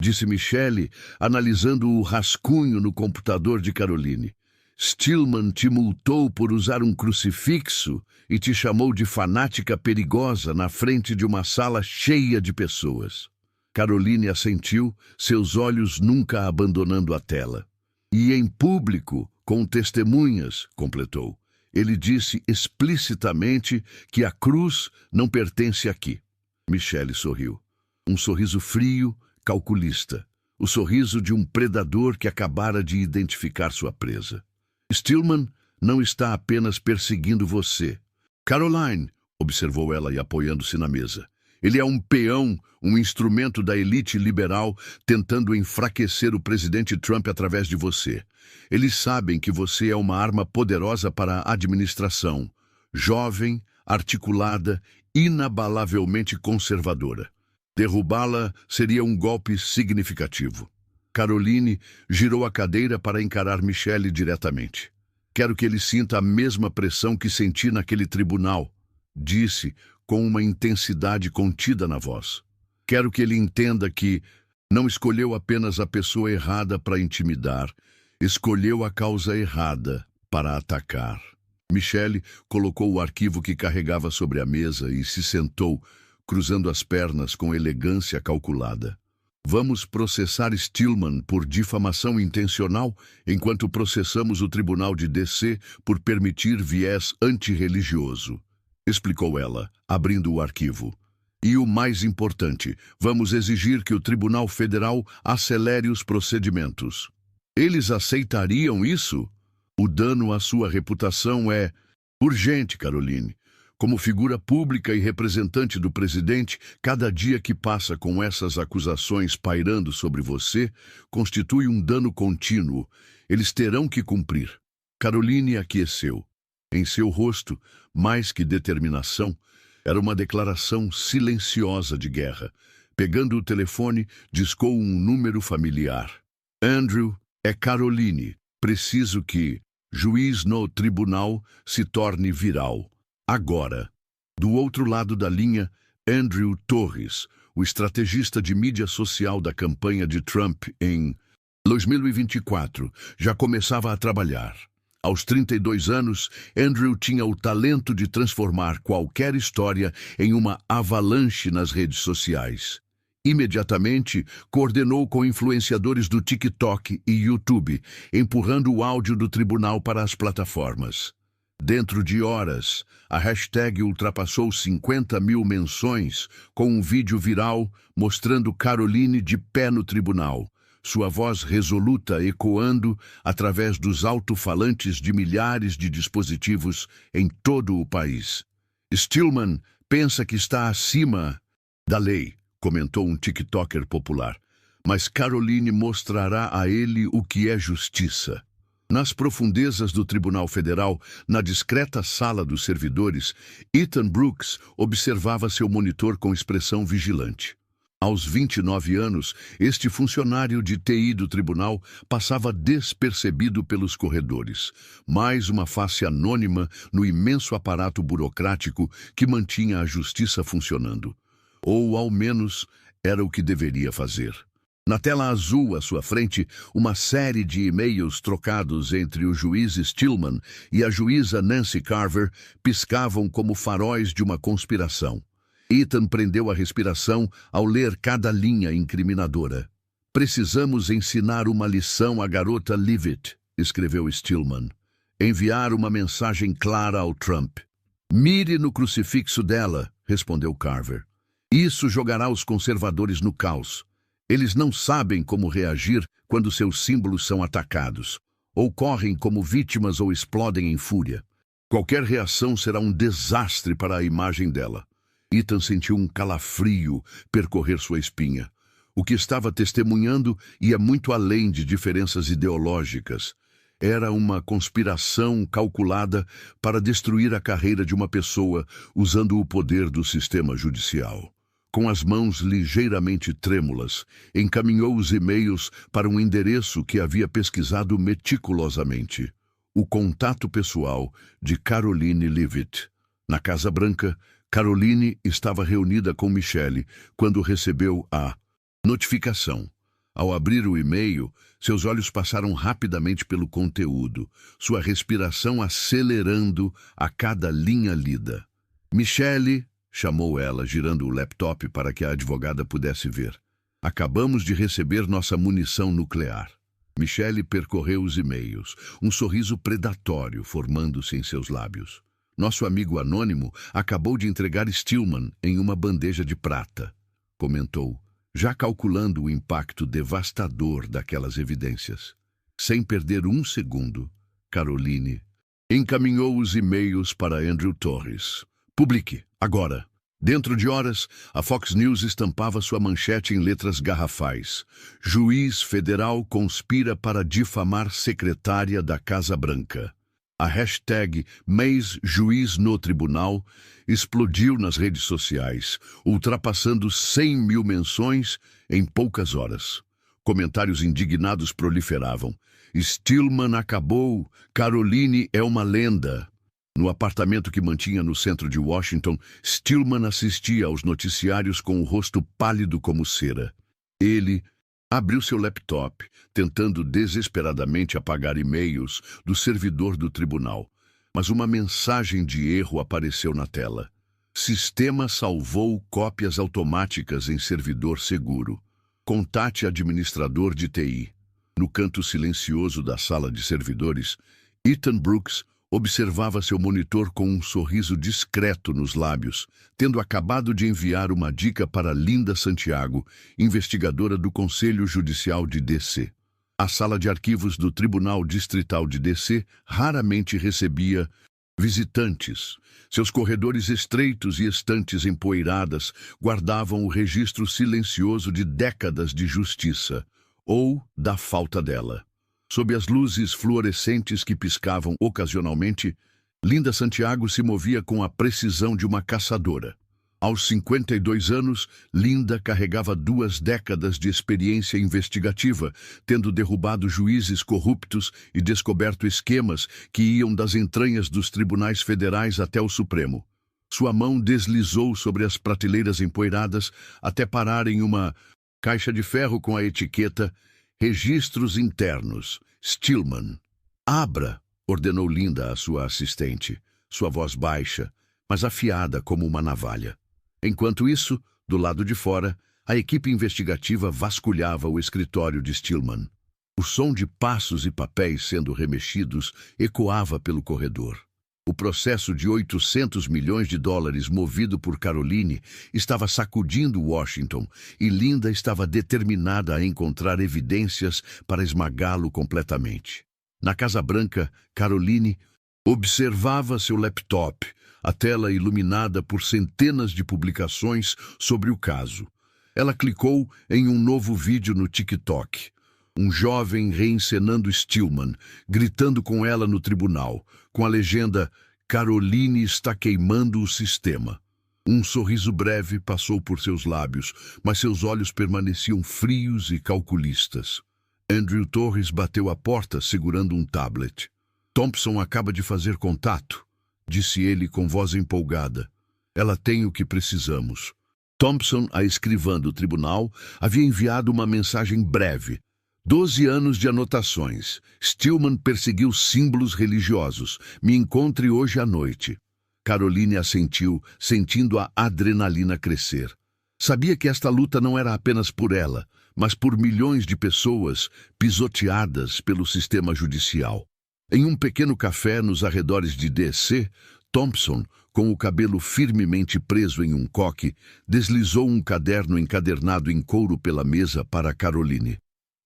disse Michele, analisando o rascunho no computador de Karoline, Stillman te multou por usar um crucifixo e te chamou de fanática perigosa na frente de uma sala cheia de pessoas. Karoline assentiu, seus olhos nunca abandonando a tela. E em público, com testemunhas, completou. Ele disse explicitamente que a cruz não pertence aqui. Michele sorriu. Um sorriso frio, calculista. O sorriso de um predador que acabara de identificar sua presa. Stillman não está apenas perseguindo você. Caroline, observou ela e apoiando-se na mesa. Ele é um peão, um instrumento da elite liberal tentando enfraquecer o presidente Trump através de você. Eles sabem que você é uma arma poderosa para a administração. Jovem, articulada, inabalavelmente conservadora. Derrubá-la seria um golpe significativo. Caroline girou a cadeira para encarar Michele diretamente. Quero que ele sinta a mesma pressão que senti naquele tribunal, disse com uma intensidade contida na voz. Quero que ele entenda que não escolheu apenas a pessoa errada para intimidar, escolheu a causa errada para atacar. Michele colocou o arquivo que carregava sobre a mesa e se sentou, cruzando as pernas com elegância calculada. Vamos processar Stillman por difamação intencional, enquanto processamos o Tribunal de DC por permitir viés antirreligioso, explicou ela, abrindo o arquivo. E o mais importante, vamos exigir que o Tribunal Federal acelere os procedimentos. Eles aceitariam isso? O dano à sua reputação é urgente, Caroline. Como figura pública e representante do presidente, cada dia que passa com essas acusações pairando sobre você constitui um dano contínuo. Eles terão que cumprir. Caroline aqueceu. Em seu rosto, mais que determinação, era uma declaração silenciosa de guerra. Pegando o telefone, discou um número familiar. Andrew, é Caroline. Preciso que juiz no tribunal se torne viral. Agora. Do outro lado da linha, Andrew Torres, o estrategista de mídia social da campanha de Trump em 2024, já começava a trabalhar. Aos 32 anos, Andrew tinha o talento de transformar qualquer história em uma avalanche nas redes sociais. Imediatamente, coordenou com influenciadores do TikTok e YouTube, empurrando o áudio do tribunal para as plataformas. Dentro de horas, a hashtag ultrapassou 50 mil menções com um vídeo viral mostrando Caroline de pé no tribunal, sua voz resoluta ecoando através dos alto-falantes de milhares de dispositivos em todo o país. Stillman pensa que está acima da lei, comentou um TikToker popular, mas Caroline mostrará a ele o que é justiça. Nas profundezas do Tribunal Federal, na discreta sala dos servidores, Ethan Brooks observava seu monitor com expressão vigilante. Aos 29 anos, este funcionário de TI do tribunal passava despercebido pelos corredores, mais uma face anônima no imenso aparato burocrático que mantinha a justiça funcionando. Ou, ao menos, era o que deveria fazer. Na tela azul à sua frente, uma série de e-mails trocados entre o juiz Stillman e a juíza Nancy Carver piscavam como faróis de uma conspiração. Ethan prendeu a respiração ao ler cada linha incriminadora. Precisamos ensinar uma lição à garota Leavitt, escreveu Stillman. Enviar uma mensagem clara ao Trump. Mire no crucifixo dela, respondeu Carver. Isso jogará os conservadores no caos. Eles não sabem como reagir quando seus símbolos são atacados. Ou correm como vítimas ou explodem em fúria. Qualquer reação será um desastre para a imagem dela. Ethan sentiu um calafrio percorrer sua espinha. O que estava testemunhando ia muito além de diferenças ideológicas. Era uma conspiração calculada para destruir a carreira de uma pessoa usando o poder do sistema judicial. Com as mãos ligeiramente trêmulas, encaminhou os e-mails para um endereço que havia pesquisado meticulosamente. O contato pessoal de Caroline Leavitt. Na Casa Branca, Caroline estava reunida com Michele quando recebeu a notificação. Ao abrir o e-mail, seus olhos passaram rapidamente pelo conteúdo, sua respiração acelerando a cada linha lida. Michele, chamou ela, girando o laptop para que a advogada pudesse ver. Acabamos de receber nossa munição nuclear. Michele percorreu os e-mails, um sorriso predatório formando-se em seus lábios. Nosso amigo anônimo acabou de entregar Stillman em uma bandeja de prata, comentou, já calculando o impacto devastador daquelas evidências. Sem perder um segundo, Caroline encaminhou os e-mails para Andrew Torres. Publique, agora. Dentro de horas, a Fox News estampava sua manchete em letras garrafais. Juiz federal conspira para difamar secretária da Casa Branca. A hashtag #MêsJuiz no Tribunal explodiu nas redes sociais, ultrapassando 100 mil menções em poucas horas. Comentários indignados proliferavam. Stillman acabou, Caroline é uma lenda. No apartamento que mantinha no centro de Washington, Stillman assistia aos noticiários com o rosto pálido como cera. Ele abriu seu laptop, tentando desesperadamente apagar e-mails do servidor do tribunal, mas uma mensagem de erro apareceu na tela. Sistema salvou cópias automáticas em servidor seguro. Contate administrador de TI. No canto silencioso da sala de servidores, Ethan Brooks observava seu monitor com um sorriso discreto nos lábios, tendo acabado de enviar uma dica para Linda Santiago, investigadora do Conselho Judicial de DC. A sala de arquivos do Tribunal Distrital de DC raramente recebia visitantes. Seus corredores estreitos e estantes empoeiradas guardavam o registro silencioso de décadas de justiça, ou da falta dela. Sob as luzes fluorescentes que piscavam ocasionalmente, Linda Santiago se movia com a precisão de uma caçadora. Aos 52 anos, Linda carregava 2 décadas de experiência investigativa, tendo derrubado juízes corruptos e descoberto esquemas que iam das entranhas dos tribunais federais até o Supremo. Sua mão deslizou sobre as prateleiras empoeiradas até parar em uma caixa de ferro com a etiqueta Registros Internos, Stillman. Abra, ordenou Linda à sua assistente, sua voz baixa, mas afiada como uma navalha. Enquanto isso, do lado de fora, a equipe investigativa vasculhava o escritório de Stillman. O som de passos e papéis sendo remexidos ecoava pelo corredor. O processo de $800 milhões movido por Caroline estava sacudindo Washington e Linda estava determinada a encontrar evidências para esmagá-lo completamente. Na Casa Branca, Caroline observava seu laptop, a tela iluminada por centenas de publicações sobre o caso. Ela clicou em um novo vídeo no TikTok. Um jovem reencenando Stillman, gritando com ela no tribunal, com a legenda "Caroline está queimando o sistema". Um sorriso breve passou por seus lábios, mas seus olhos permaneciam frios e calculistas. Andrew Torres bateu à porta segurando um tablet. "Thompson acaba de fazer contato", disse ele com voz empolgada. "Ela tem o que precisamos." Thompson, a escrivã do tribunal, havia enviado uma mensagem breve. 12 anos de anotações. Stillman perseguiu símbolos religiosos. Me encontre hoje à noite. Caroline assentiu, sentindo a adrenalina crescer. Sabia que esta luta não era apenas por ela, mas por milhões de pessoas pisoteadas pelo sistema judicial. Em um pequeno café nos arredores de DC, Thompson, com o cabelo firmemente preso em um coque, deslizou um caderno encadernado em couro pela mesa para Caroline.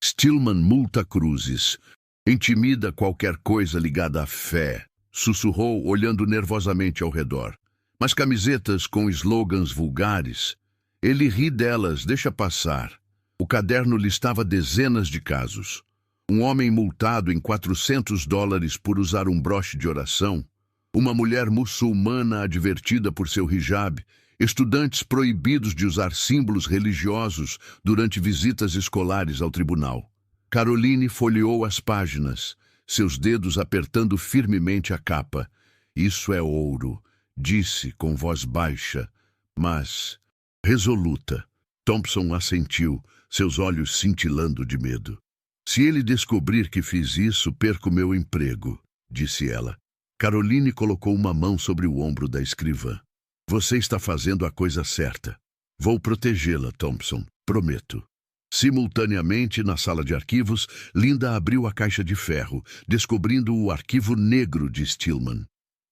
Stillman multa cruzes. Intimida qualquer coisa ligada à fé, sussurrou, olhando nervosamente ao redor. Mas camisetas com slogans vulgares. Ele ri delas, deixa passar. O caderno listava dezenas de casos. Um homem multado em $400 por usar um broche de oração. Uma mulher muçulmana advertida por seu hijab. Estudantes proibidos de usar símbolos religiosos durante visitas escolares ao tribunal. Caroline folheou as páginas, seus dedos apertando firmemente a capa. "Isso é ouro", disse com voz baixa, mas resoluta. Thompson assentiu, seus olhos cintilando de medo. "Se ele descobrir que fiz isso, perco meu emprego", disse ela. Caroline colocou uma mão sobre o ombro da escrivã. "Você está fazendo a coisa certa. Vou protegê-la, Thompson, prometo." Simultaneamente, na sala de arquivos, Linda abriu a caixa de ferro, descobrindo o arquivo negro de Stillman.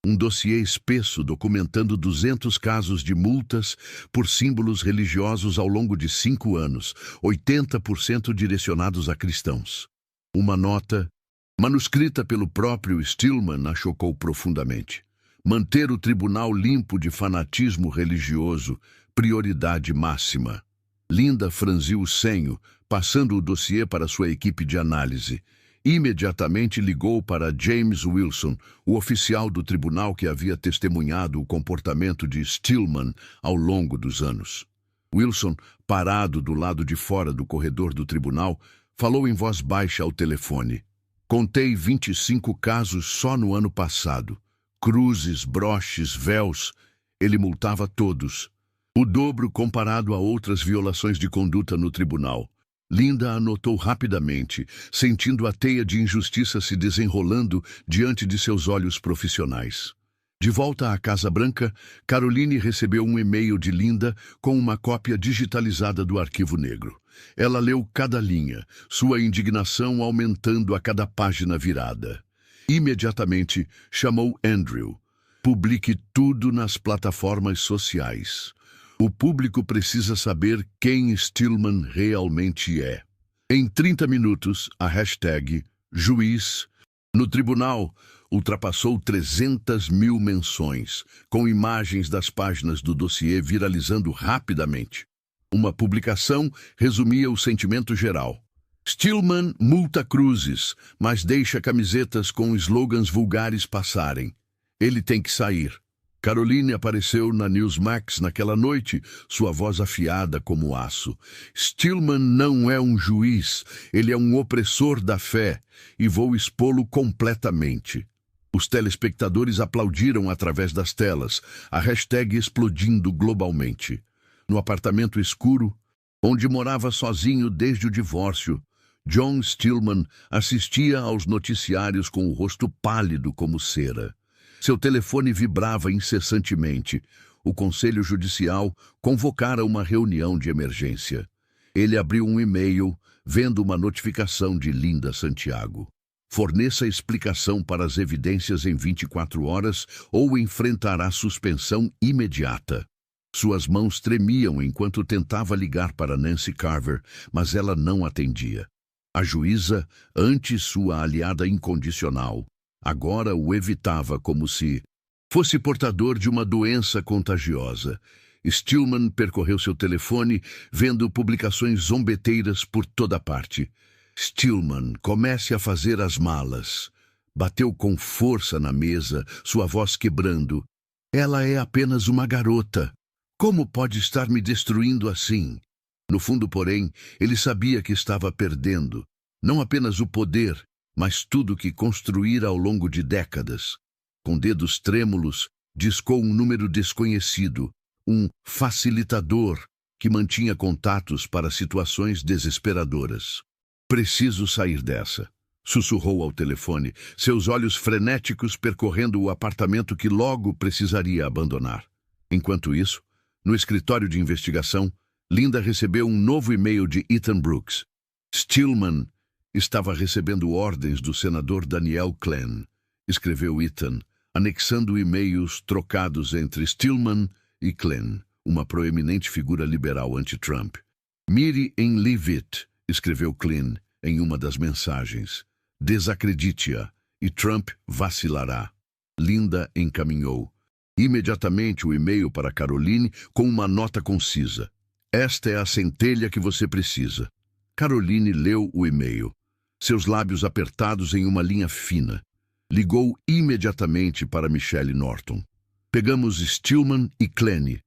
Um dossiê espesso documentando 200 casos de multas por símbolos religiosos ao longo de 5 anos, 80% direcionados a cristãos. Uma nota, manuscrita pelo próprio Stillman, a chocou profundamente. Manter o tribunal limpo de fanatismo religioso, prioridade máxima. Linda franziu o senho, passando o dossiê para sua equipe de análise. imediatamente ligou para James Wilson, o oficial do tribunal que havia testemunhado o comportamento de Stillman ao longo dos anos. Wilson, parado do lado de fora do corredor do tribunal, falou em voz baixa ao telefone. Contei 25 casos só no ano passado. Cruzes, broches, véus. Ele multava todos. O dobro comparado a outras violações de conduta no tribunal. Linda anotou rapidamente, sentindo a teia de injustiça se desenrolando diante de seus olhos profissionais. De volta à Casa Branca, Caroline recebeu um e-mail de Linda com uma cópia digitalizada do arquivo negro. Ela leu cada linha, sua indignação aumentando a cada página virada. Imediatamente chamou Andrew. Publique tudo nas plataformas sociais. O público precisa saber quem Stillman realmente é. Em 30 minutos, a hashtag #juiz no tribunal ultrapassou 300 mil menções, com imagens das páginas do dossiê viralizando rapidamente. Uma publicação resumia o sentimento geral. Stillman multa cruzes, mas deixa camisetas com slogans vulgares passarem. Ele tem que sair. Caroline apareceu na Newsmax naquela noite, sua voz afiada como aço. Stillman não é um juiz, ele é um opressor da fé, e vou expô-lo completamente. Os telespectadores aplaudiram através das telas, a hashtag explodindo globalmente. No apartamento escuro, onde morava sozinho desde o divórcio, John Stillman assistia aos noticiários com o rosto pálido como cera. Seu telefone vibrava incessantemente. O Conselho Judicial convocara uma reunião de emergência. Ele abriu um e-mail, vendo uma notificação de Linda Santiago. Forneça explicação para as evidências em 24 horas ou enfrentará suspensão imediata. Suas mãos tremiam enquanto tentava ligar para Nancy Carver, mas ela não atendia. A juíza, antes sua aliada incondicional, agora o evitava como se fosse portador de uma doença contagiosa. Stillman percorreu seu telefone, vendo publicações zombeteiras por toda parte. Stillman, comece a fazer as malas. Bateu com força na mesa, sua voz quebrando. Ela é apenas uma garota. Como pode estar me destruindo assim? No fundo, porém, ele sabia que estava perdendo, não apenas o poder, mas tudo que construíra ao longo de décadas. Com dedos trêmulos, discou um número desconhecido, um facilitador que mantinha contatos para situações desesperadoras. Preciso sair dessa, sussurrou ao telefone, seus olhos frenéticos percorrendo o apartamento que logo precisaria abandonar. Enquanto isso, no escritório de investigação, Linda recebeu um novo e-mail de Ethan Brooks. Stillman estava recebendo ordens do senador Daniel Glenn, escreveu Ethan, anexando e-mails trocados entre Stillman e Glenn, uma proeminente figura liberal anti-Trump. Mire em Leavitt, escreveu Glenn em uma das mensagens. Desacredite-a, e Trump vacilará. Linda encaminhou imediatamente o e-mail para Caroline com uma nota concisa. Esta é a centelha que você precisa. Caroline leu o e-mail, seus lábios apertados em uma linha fina. Ligou imediatamente para Michelle Norton. Pegamos Stillman e Glenn.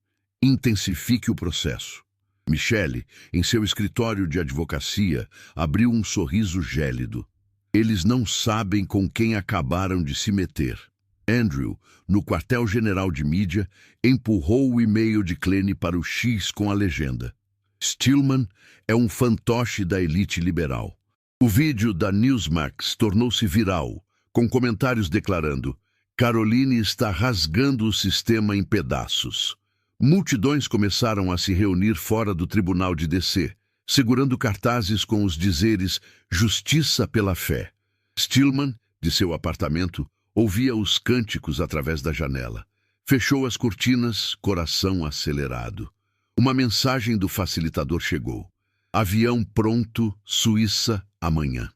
Intensifique o processo. Michelle, em seu escritório de advocacia, abriu um sorriso gélido. Eles não sabem com quem acabaram de se meter. Andrew, no quartel-general de mídia, empurrou o e-mail de Glenn para o X com a legenda: Stillman é um fantoche da elite liberal. O vídeo da Newsmax tornou-se viral, com comentários declarando: Caroline está rasgando o sistema em pedaços. Multidões começaram a se reunir fora do tribunal de DC, segurando cartazes com os dizeres Justiça pela Fé. Stillman, de seu apartamento, ouvia os cânticos através da janela. Fechou as cortinas, coração acelerado. Uma mensagem do facilitador chegou. Avião pronto, Suíça, amanhã.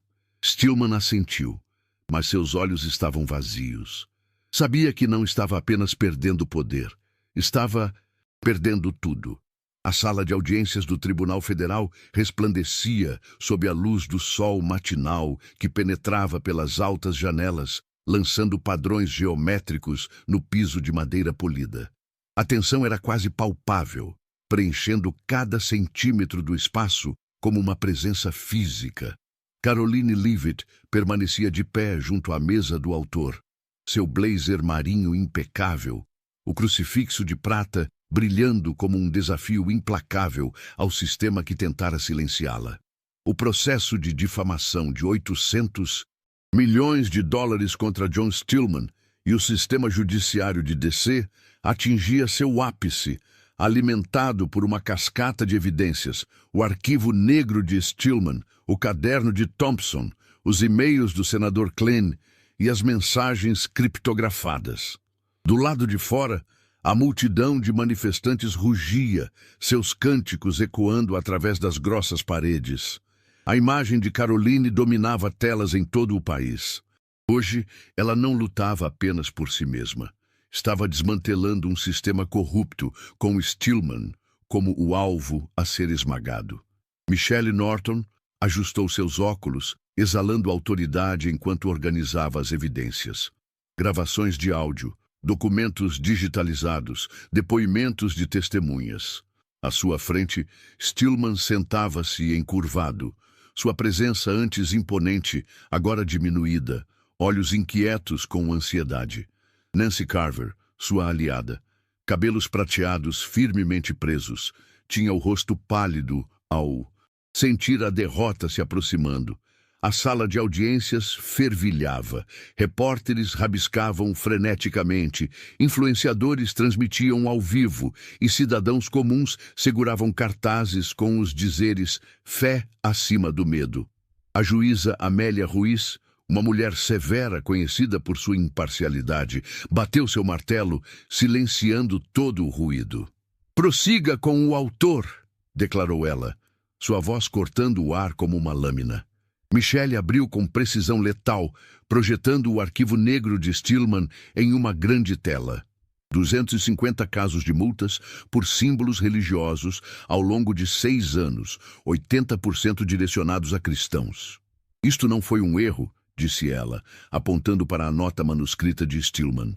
Stillman assentiu, mas seus olhos estavam vazios. Sabia que não estava apenas perdendo poder, estava perdendo tudo. A sala de audiências do Tribunal Federal resplandecia sob a luz do sol matinal que penetrava pelas altas janelas, lançando padrões geométricos no piso de madeira polida. A tensão era quase palpável, preenchendo cada centímetro do espaço como uma presença física. Caroline Leavitt permanecia de pé junto à mesa do autor, seu blazer marinho impecável, o crucifixo de prata brilhando como um desafio implacável ao sistema que tentara silenciá-la. O processo de difamação de 800 milhões de dólares contra John Stillman e o sistema judiciário de DC atingia seu ápice, alimentado por uma cascata de evidências, o arquivo negro de Stillman, o caderno de Thompson, os e-mails do senador Klein e as mensagens criptografadas. Do lado de fora, a multidão de manifestantes rugia, seus cânticos ecoando através das grossas paredes. A imagem de Caroline dominava telas em todo o país. Hoje, ela não lutava apenas por si mesma. Estava desmantelando um sistema corrupto, com Stillman como o alvo a ser esmagado. Michelle Norton ajustou seus óculos, exalando autoridade enquanto organizava as evidências. Gravações de áudio, documentos digitalizados, depoimentos de testemunhas. À sua frente, Stillman sentava-se encurvado, sua presença antes imponente, agora diminuída, olhos inquietos com ansiedade. Nancy Carver, sua aliada, cabelos prateados firmemente presos, tinha o rosto pálido ao sentir a derrota se aproximando. A sala de audiências fervilhava, repórteres rabiscavam freneticamente, influenciadores transmitiam ao vivo e cidadãos comuns seguravam cartazes com os dizeres "Fé acima do medo". A juíza Amélia Ruiz, uma mulher severa conhecida por sua imparcialidade, bateu seu martelo, silenciando todo o ruído. "Prossiga com o autor", declarou ela, sua voz cortando o ar como uma lâmina. Michelle abriu com precisão letal, projetando o arquivo negro de Stillman em uma grande tela. 250 casos de multas por símbolos religiosos ao longo de 6 anos, 80% direcionados a cristãos. "Isto não foi um erro", disse ela, apontando para a nota manuscrita de Stillman.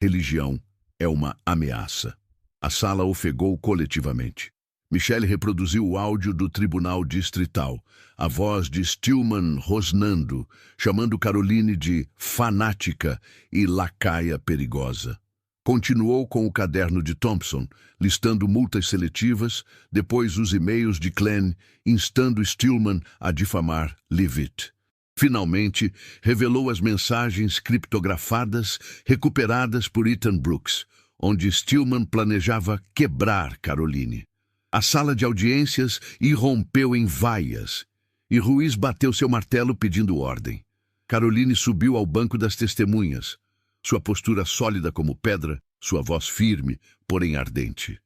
"Religião é uma ameaça." A sala ofegou coletivamente. Michelle reproduziu o áudio do tribunal distrital, a voz de Stillman rosnando, chamando Caroline de fanática e lacaia perigosa. Continuou com o caderno de Thompson, listando multas seletivas, depois os e-mails de Klein, instando Stillman a difamar Leavitt. Finalmente, revelou as mensagens criptografadas recuperadas por Ethan Brooks, onde Stillman planejava quebrar Caroline. A sala de audiências irrompeu em vaias, e Ruiz bateu seu martelo pedindo ordem. Caroline subiu ao banco das testemunhas, sua postura sólida como pedra, sua voz firme, porém ardente.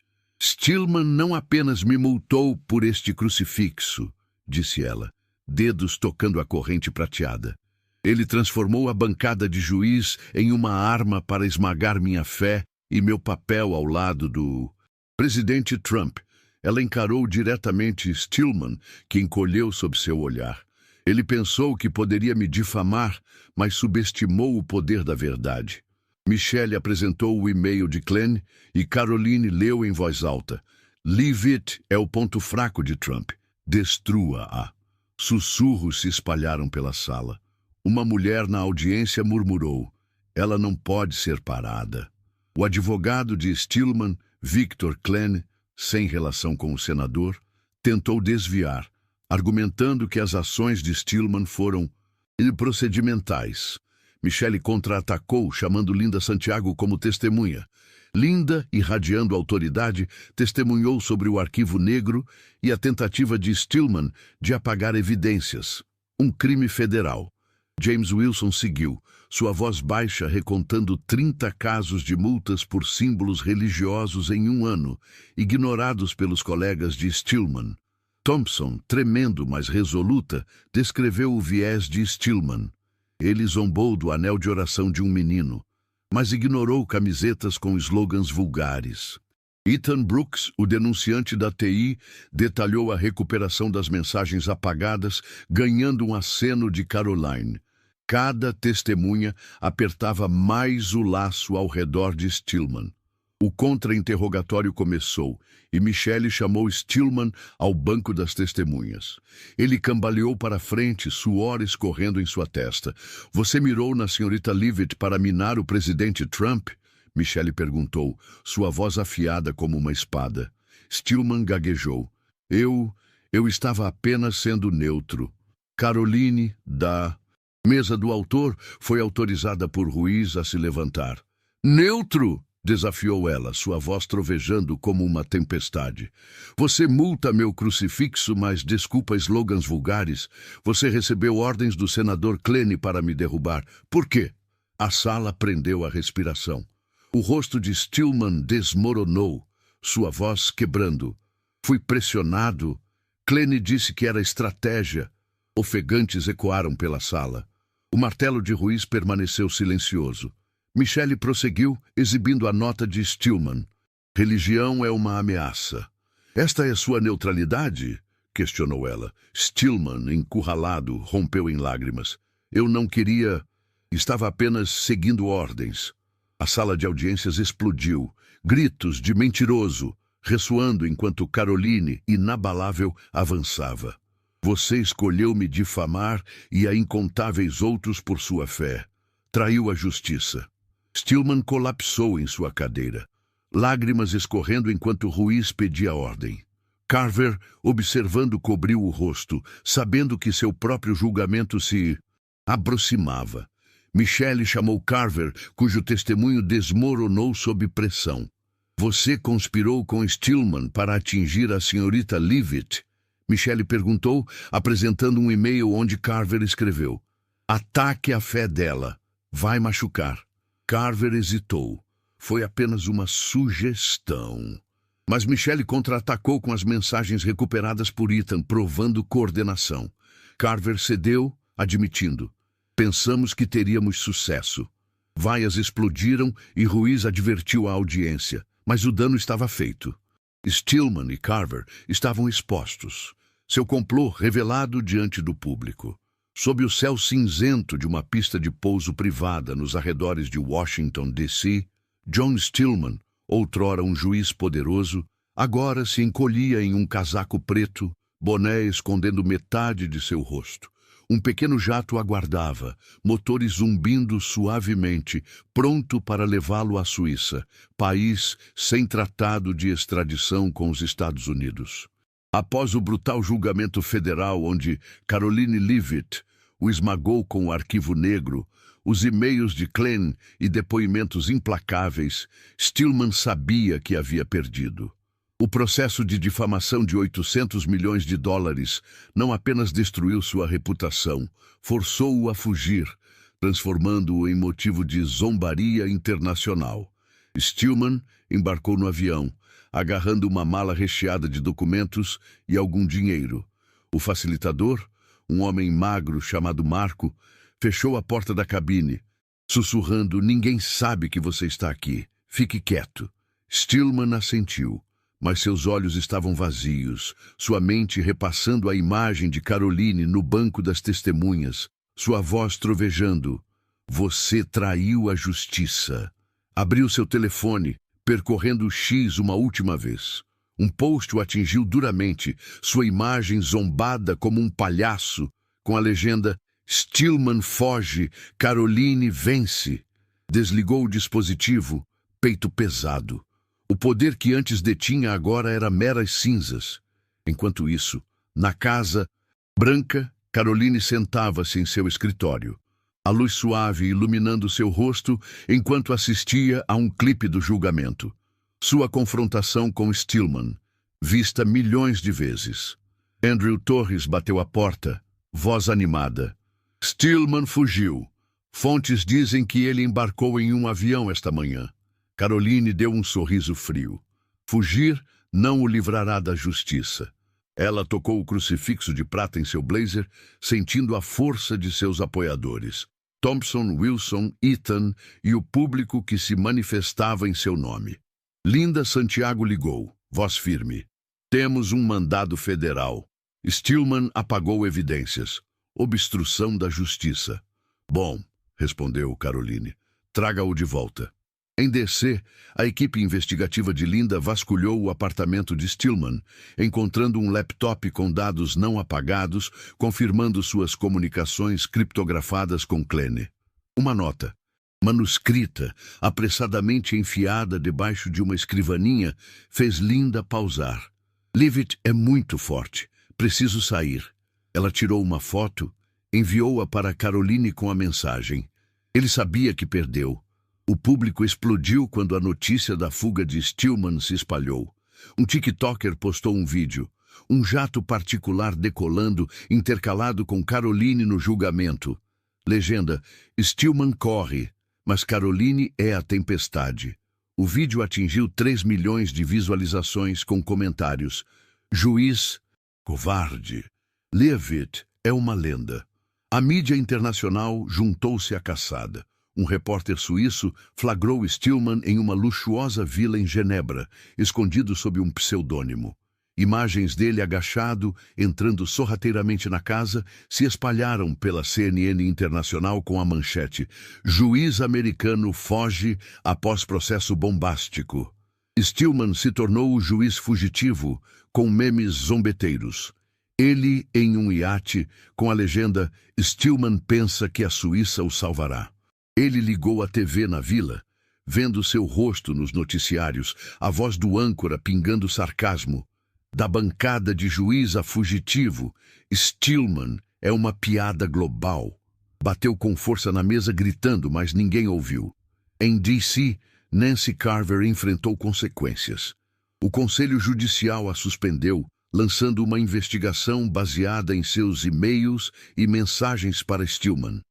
"Stillman não apenas me multou por este crucifixo", disse ela, dedos tocando a corrente prateada. "Ele transformou a bancada de juiz em uma arma para esmagar minha fé e meu papel ao lado do presidente Trump." Ela encarou diretamente Stillman, que encolheu sob seu olhar. Ele pensou que poderia me difamar, mas subestimou o poder da verdade. Michelle apresentou o e-mail de Klein e Caroline leu em voz alta. "Leavitt é o ponto fraco de Trump. Destrua-a." Sussurros se espalharam pela sala. Uma mulher na audiência murmurou: "Ela não pode ser parada." O advogado de Stillman, Victor Klein, sem relação com o senador, tentou desviar, argumentando que as ações de Stillman foram procedimentais. Michelle contra-atacou, chamando Linda Santiago como testemunha. Linda, irradiando autoridade, testemunhou sobre o arquivo negro e a tentativa de Stillman de apagar evidências. Um crime federal. James Wilson seguiu, sua voz baixa recontando 30 casos de multas por símbolos religiosos em um ano, ignorados pelos colegas de Stillman. Thompson, tremendo mas resoluta, descreveu o viés de Stillman. Ele zombou do anel de oração de um menino, mas ignorou camisetas com slogans vulgares. Ethan Brooks, o denunciante da TI, detalhou a recuperação das mensagens apagadas, ganhando um aceno de Caroline. Cada testemunha apertava mais o laço ao redor de Stillman. O contra-interrogatório começou e Michelle chamou Stillman ao banco das testemunhas. Ele cambaleou para frente, suor escorrendo em sua testa. Você mirou na senhorita Leavitt para minar o presidente Trump? Michelle perguntou, sua voz afiada como uma espada. Stillman gaguejou. Eu estava apenas sendo neutro. Caroline, da mesa do autor, foi autorizada por Ruiz a se levantar. Neutro! Desafiou ela, sua voz trovejando como uma tempestade. Você multa meu crucifixo, mas desculpa slogans vulgares. Você recebeu ordens do senador Clenny para me derrubar. Por quê? A sala prendeu a respiração. O rosto de Stillman desmoronou, sua voz quebrando. Fui pressionado. Clenny disse que era estratégia. Ofegantes ecoaram pela sala. O martelo de Ruiz permaneceu silencioso. Michelle prosseguiu, exibindo a nota de Stillman. Religião é uma ameaça. Esta é sua neutralidade? Questionou ela. Stillman, encurralado, rompeu em lágrimas. Eu não queria... Estava apenas seguindo ordens. A sala de audiências explodiu. Gritos de mentiroso, ressoando enquanto Caroline, inabalável, avançava. Você escolheu me difamar e a incontáveis outros por sua fé. Traiu a justiça. Stillman colapsou em sua cadeira, lágrimas escorrendo enquanto Ruiz pedia ordem. Carver, observando, cobriu o rosto, sabendo que seu próprio julgamento se aproximava. Michelle chamou Carver, cujo testemunho desmoronou sob pressão. Você conspirou com Stillman para atingir a senhorita Leavitt? Michelle perguntou, apresentando um e-mail onde Carver escreveu: Ataque a fé dela. Vai machucar. Carver hesitou. Foi apenas uma sugestão. Mas Michelle contra-atacou com as mensagens recuperadas por Ethan, provando coordenação. Carver cedeu, admitindo. Pensamos que teríamos sucesso. Vaias explodiram e Ruiz advertiu a audiência, mas o dano estava feito. Stillman e Carver estavam expostos. Seu complô revelado diante do público. Sob o céu cinzento de uma pista de pouso privada nos arredores de Washington, D.C., John Stillman, outrora um juiz poderoso, agora se encolhia em um casaco preto, boné escondendo metade de seu rosto. Um pequeno jato aguardava, motores zumbindo suavemente, pronto para levá-lo à Suíça, país sem tratado de extradição com os Estados Unidos. Após o brutal julgamento federal onde Caroline Leavitt o esmagou com o arquivo negro, os e-mails de Clenny e depoimentos implacáveis, Stillman sabia que havia perdido. O processo de difamação de $800 milhões não apenas destruiu sua reputação, forçou-o a fugir, transformando-o em motivo de zombaria internacional. Stillman embarcou no avião, agarrando uma mala recheada de documentos e algum dinheiro. O facilitador, um homem magro chamado Marco, fechou a porta da cabine, sussurrando: Ninguém sabe que você está aqui. Fique quieto. Stillman assentiu, mas seus olhos estavam vazios, sua mente repassando a imagem de Caroline no banco das testemunhas, sua voz trovejando: Você traiu a justiça. Abriu seu telefone, percorrendo o X uma última vez. Um post o atingiu duramente, sua imagem zombada como um palhaço, com a legenda Stillman foge, Caroline vence. Desligou o dispositivo, peito pesado. O poder que antes detinha agora era meras cinzas. Enquanto isso, na casa branca, Caroline sentava-se em seu escritório. A luz suave iluminando seu rosto enquanto assistia a um clipe do julgamento. Sua confrontação com Stillman, vista milhões de vezes. Andrew Torres bateu à porta, voz animada. Stillman fugiu. Fontes dizem que ele embarcou em um avião esta manhã. Caroline deu um sorriso frio. Fugir não o livrará da justiça. Ela tocou o crucifixo de prata em seu blazer, sentindo a força de seus apoiadores. Thompson, Wilson, Ethan e o público que se manifestava em seu nome. Linda Santiago ligou, voz firme. Temos um mandado federal. Stillman apagou evidências. Obstrução da justiça. Bom, respondeu Caroline. Traga-o de volta. Em DC, a equipe investigativa de Linda vasculhou o apartamento de Stillman, encontrando um laptop com dados não apagados, confirmando suas comunicações criptografadas com Kleene. Uma nota, manuscrita, apressadamente enfiada debaixo de uma escrivaninha, fez Linda pausar. Leavitt é muito forte. Preciso sair. Ela tirou uma foto, enviou-a para Caroline com a mensagem. Ele sabia que perdeu. O público explodiu quando a notícia da fuga de Stillman se espalhou. Um TikToker postou um vídeo. Um jato particular decolando, intercalado com Caroline no julgamento. Legenda: Stillman corre, mas Caroline é a tempestade. O vídeo atingiu 3 milhões de visualizações com comentários. Juiz covarde. Leavitt é uma lenda. A mídia internacional juntou-se à caçada. Um repórter suíço flagrou Stillman em uma luxuosa vila em Genebra, escondido sob um pseudônimo. Imagens dele agachado, entrando sorrateiramente na casa, se espalharam pela CNN internacional com a manchete: Juiz americano foge após processo bombástico. Stillman se tornou o juiz fugitivo, com memes zombeteiros. Ele em um iate, com a legenda Stillman pensa que a Suíça o salvará. Ele ligou a TV na vila, vendo seu rosto nos noticiários, a voz do âncora pingando sarcasmo. Da bancada de juiz a fugitivo, Stillman é uma piada global. Bateu com força na mesa gritando, mas ninguém ouviu. Em DC, Nancy Carver enfrentou consequências. O Conselho Judicial a suspendeu, lançando uma investigação baseada em seus e-mails e mensagens para Stillman.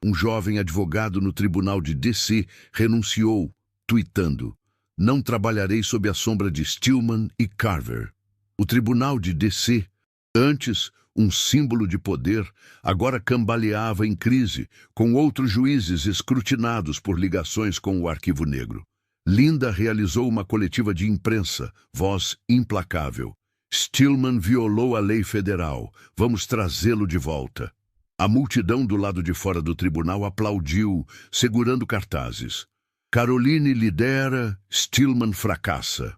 Um jovem advogado no tribunal de DC renunciou, tuitando: Não trabalharei sob a sombra de Stillman e Carver. O tribunal de DC, antes um símbolo de poder, agora cambaleava em crise, com outros juízes escrutinados por ligações com o Arquivo Negro. Linda realizou uma coletiva de imprensa, voz implacável. Stillman violou a lei federal. Vamos trazê-lo de volta. A multidão do lado de fora do tribunal aplaudiu, segurando cartazes. Caroline lidera, Stillman fracassa.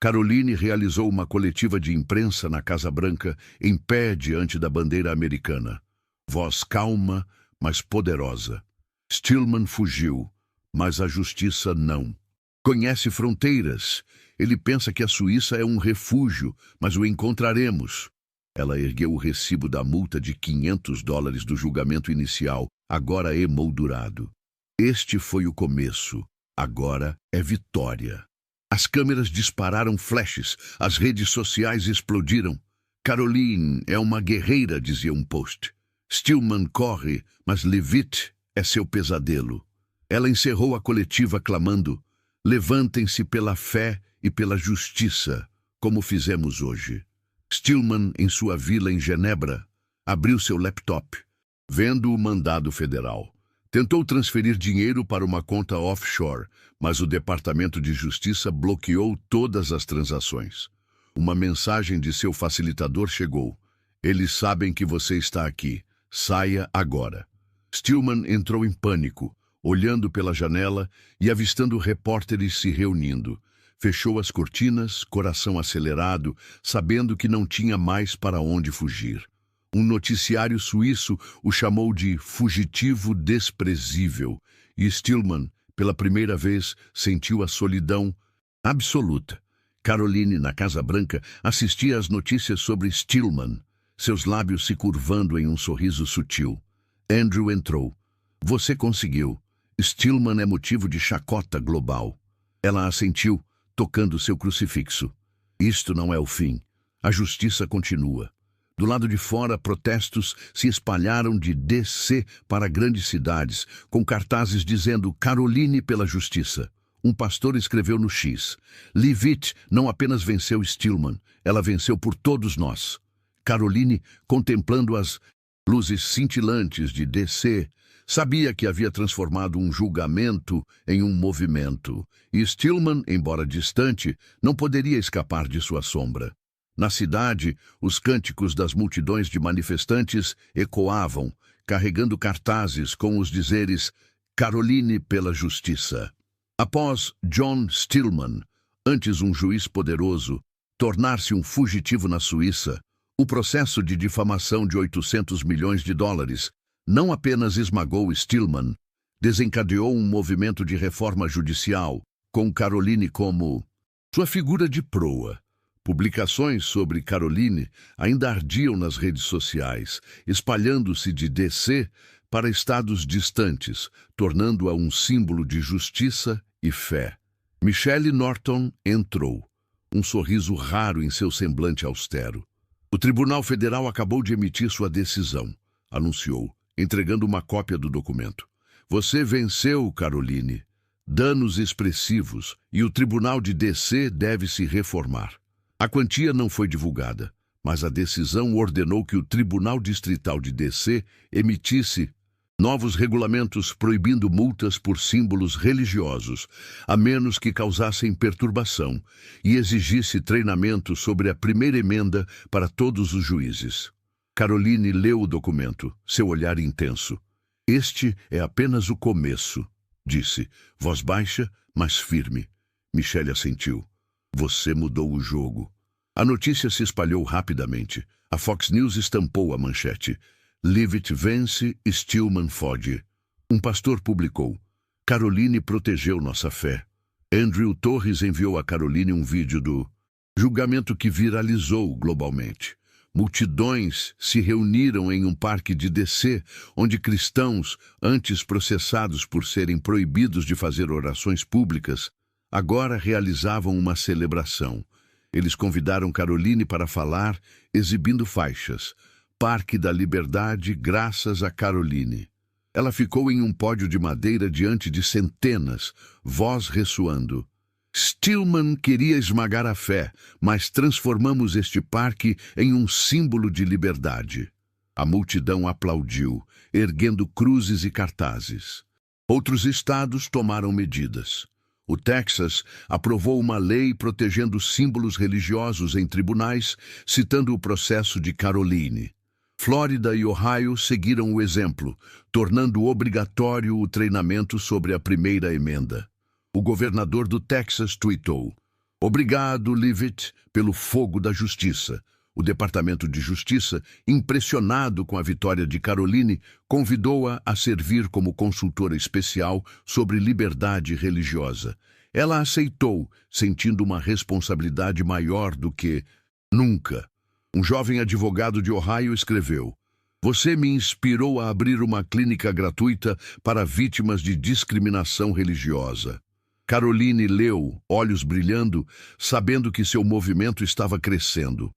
Caroline realizou uma coletiva de imprensa na Casa Branca, em pé diante da bandeira americana. Voz calma, mas poderosa. Stillman fugiu, mas a justiça não. Conhece fronteiras. Ele pensa que a Suíça é um refúgio, mas o encontraremos. Ela ergueu o recibo da multa de $500 do julgamento inicial, agora emoldurado. Este foi o começo. Agora é vitória. As câmeras dispararam flashes, as redes sociais explodiram. Caroline é uma guerreira, dizia um post. Stillman corre, mas Leavitt é seu pesadelo. Ela encerrou a coletiva clamando: Levantem-se pela fé e pela justiça, como fizemos hoje. Stillman, em sua vila em Genebra, abriu seu laptop, vendo o mandado federal. Tentou transferir dinheiro para uma conta offshore, mas o Departamento de Justiça bloqueou todas as transações. Uma mensagem de seu facilitador chegou. Eles sabem que você está aqui. Saia agora. Stillman entrou em pânico, olhando pela janela e avistando repórteres se reunindo. Fechou as cortinas, coração acelerado, sabendo que não tinha mais para onde fugir. Um noticiário suíço o chamou de fugitivo desprezível, e Stillman, pela primeira vez, sentiu a solidão absoluta. Caroline, na Casa Branca, assistia às notícias sobre Stillman, seus lábios se curvando em um sorriso sutil. Andrew entrou. Você conseguiu. Stillman é motivo de chacota global. Ela assentiu, tocando seu crucifixo. Isto não é o fim. A justiça continua. Do lado de fora, protestos se espalharam de DC para grandes cidades, com cartazes dizendo Caroline pela justiça. Um pastor escreveu no X: Leavitt não apenas venceu Stillman, ela venceu por todos nós. Caroline, contemplando as luzes cintilantes de DC, Sabia que havia transformado um julgamento em um movimento, e Stillman, embora distante, não poderia escapar de sua sombra. Na cidade, os cânticos das multidões de manifestantes ecoavam, carregando cartazes com os dizeres Caroline pela Justiça. Após John Stillman, antes um juiz poderoso, tornar-se um fugitivo na Suíça, o processo de difamação de 800 milhões de dólares não apenas esmagou Stillman, desencadeou um movimento de reforma judicial, com Caroline como sua figura de proa. Publicações sobre Caroline ainda ardiam nas redes sociais, espalhando-se de DC para estados distantes, tornando-a um símbolo de justiça e fé. Michelle Norton entrou, um sorriso raro em seu semblante austero. O Tribunal Federal acabou de emitir sua decisão, anunciou, entregando uma cópia do documento. Você venceu, Caroline. Danos expressivos, e o Tribunal de DC deve se reformar. A quantia não foi divulgada, mas a decisão ordenou que o Tribunal Distrital de DC emitisse novos regulamentos proibindo multas por símbolos religiosos, a menos que causassem perturbação, e exigisse treinamento sobre a primeira emenda para todos os juízes. Caroline leu o documento, seu olhar intenso. Este é apenas o começo, disse, voz baixa, mas firme. Michelle assentiu. Você mudou o jogo. A notícia se espalhou rapidamente. A Fox News estampou a manchete. Leavitt vence, Stillman foge. Um pastor publicou. Caroline protegeu nossa fé. Andrew Torres enviou a Caroline um vídeo do julgamento que viralizou globalmente. Multidões se reuniram em um parque de DC, onde cristãos, antes processados por serem proibidos de fazer orações públicas, agora realizavam uma celebração. Eles convidaram Caroline para falar, exibindo faixas. Parque da Liberdade, graças a Caroline. Ela ficou em um pódio de madeira diante de centenas, voz ressoando. Stillman queria esmagar a fé, mas transformamos este parque em um símbolo de liberdade. A multidão aplaudiu, erguendo cruzes e cartazes. Outros estados tomaram medidas. O Texas aprovou uma lei protegendo símbolos religiosos em tribunais, citando o processo de Caroline. Flórida e Ohio seguiram o exemplo, tornando obrigatório o treinamento sobre a primeira emenda. O governador do Texas tuitou: Obrigado, Leavitt, pelo fogo da justiça. O Departamento de Justiça, impressionado com a vitória de Caroline, convidou-a a servir como consultora especial sobre liberdade religiosa. Ela aceitou, sentindo uma responsabilidade maior do que nunca. Um jovem advogado de Ohio escreveu: Você me inspirou a abrir uma clínica gratuita para vítimas de discriminação religiosa. Caroline leu, olhos brilhando, sabendo que seu movimento estava crescendo.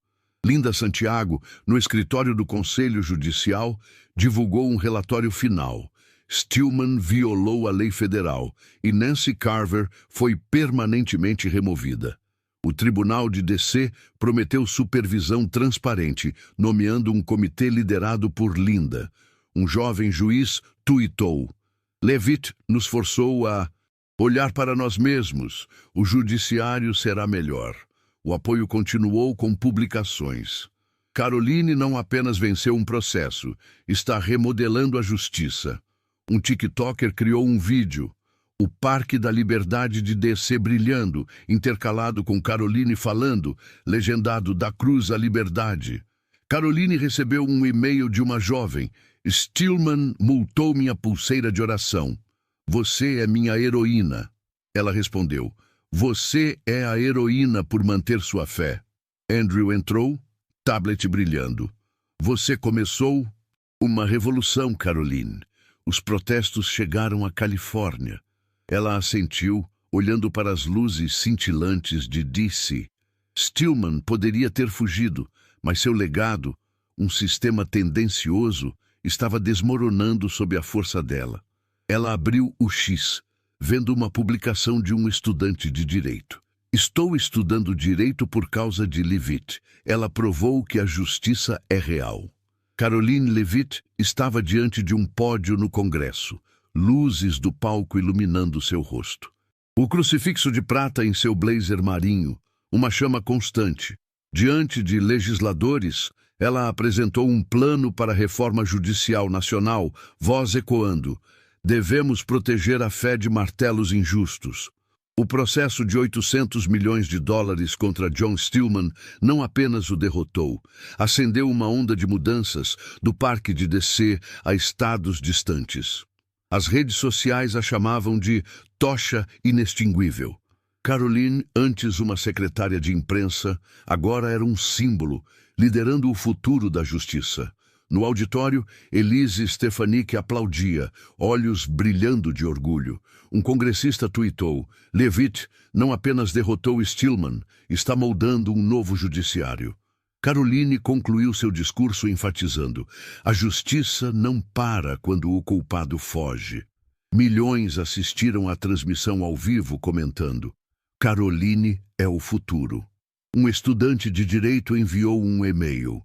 Linda Santiago, no escritório do Conselho Judicial, divulgou um relatório final. Stillman violou a lei federal e Nancy Carver foi permanentemente removida. O Tribunal de DC prometeu supervisão transparente, nomeando um comitê liderado por Linda. Um jovem juiz tuitou: Leavitt nos forçou a olhar para nós mesmos. O judiciário será melhor. O apoio continuou com publicações. Caroline não apenas venceu um processo, está remodelando a justiça. Um TikToker criou um vídeo, o Parque da Liberdade de DC brilhando, intercalado com Caroline falando, legendado da Cruz à Liberdade. Caroline recebeu um e-mail de uma jovem. Stillman multou minha pulseira de oração. Você é minha heroína. Ela respondeu: Você é a heroína por manter sua fé. Andrew entrou, tablet brilhando. Você começou uma revolução, Caroline. Os protestos chegaram à Califórnia. Ela assentiu, olhando para as luzes cintilantes de DC. Stillman poderia ter fugido, mas seu legado, um sistema tendencioso, estava desmoronando sob a força dela. Ela abriu o X, vendo uma publicação de um estudante de direito. Estou estudando direito por causa de Leavitt. Ela provou que a justiça é real. Caroline Leavitt estava diante de um pódio no Congresso, luzes do palco iluminando seu rosto. O crucifixo de prata em seu blazer marinho, uma chama constante. Diante de legisladores, ela apresentou um plano para a reforma judicial nacional, voz ecoando: devemos proteger a fé de martelos injustos. O processo de 800 milhões de dólares contra John Stillman não apenas o derrotou, acendeu uma onda de mudanças do parque de DC a estados distantes. As redes sociais a chamavam de tocha inextinguível. Caroline, antes uma secretária de imprensa, agora era um símbolo, liderando o futuro da justiça. No auditório, Elise Stefanik aplaudia, olhos brilhando de orgulho. Um congressista tuitou: Leavitt não apenas derrotou Stillman, está moldando um novo judiciário. Caroline concluiu seu discurso enfatizando: a justiça não para quando o culpado foge. Milhões assistiram à transmissão ao vivo comentando: Caroline é o futuro. Um estudante de direito enviou um e-mail: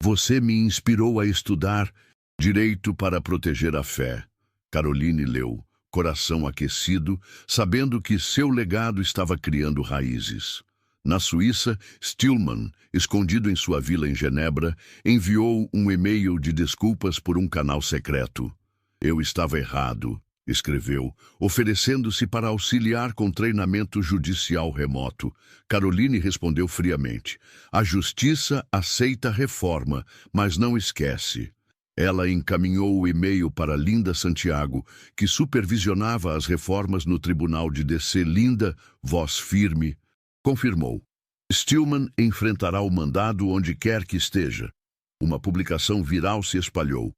você me inspirou a estudar Direito para Proteger a Fé. Caroline leu, coração aquecido, sabendo que seu legado estava criando raízes. Na Suíça, Stillman, escondido em sua vila em Genebra, enviou um e-mail de desculpas por um canal secreto. Eu estava errado, escreveu, oferecendo-se para auxiliar com treinamento judicial remoto. Caroline respondeu friamente: a justiça aceita a reforma, mas não esquece. Ela encaminhou o e-mail para Linda Santiago, que supervisionava as reformas no tribunal de DC. Linda, voz firme, confirmou: Stillman enfrentará o mandado onde quer que esteja. Uma publicação viral se espalhou: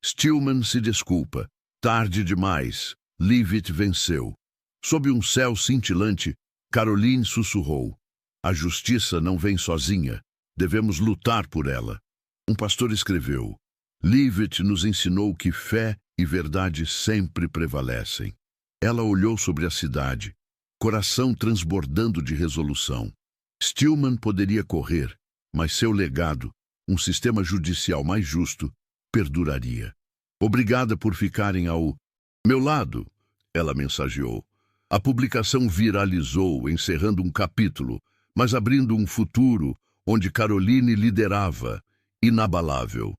Stillman se desculpa. Tarde demais. Leavitt venceu. Sob um céu cintilante, Caroline sussurrou: a justiça não vem sozinha. Devemos lutar por ela. Um pastor escreveu: Leavitt nos ensinou que fé e verdade sempre prevalecem. Ela olhou sobre a cidade, coração transbordando de resolução. Stillman poderia correr, mas seu legado, um sistema judicial mais justo, perduraria. Obrigada por ficarem ao meu lado, ela mensageou. A publicação viralizou, encerrando um capítulo, mas abrindo um futuro onde Caroline liderava, inabalável.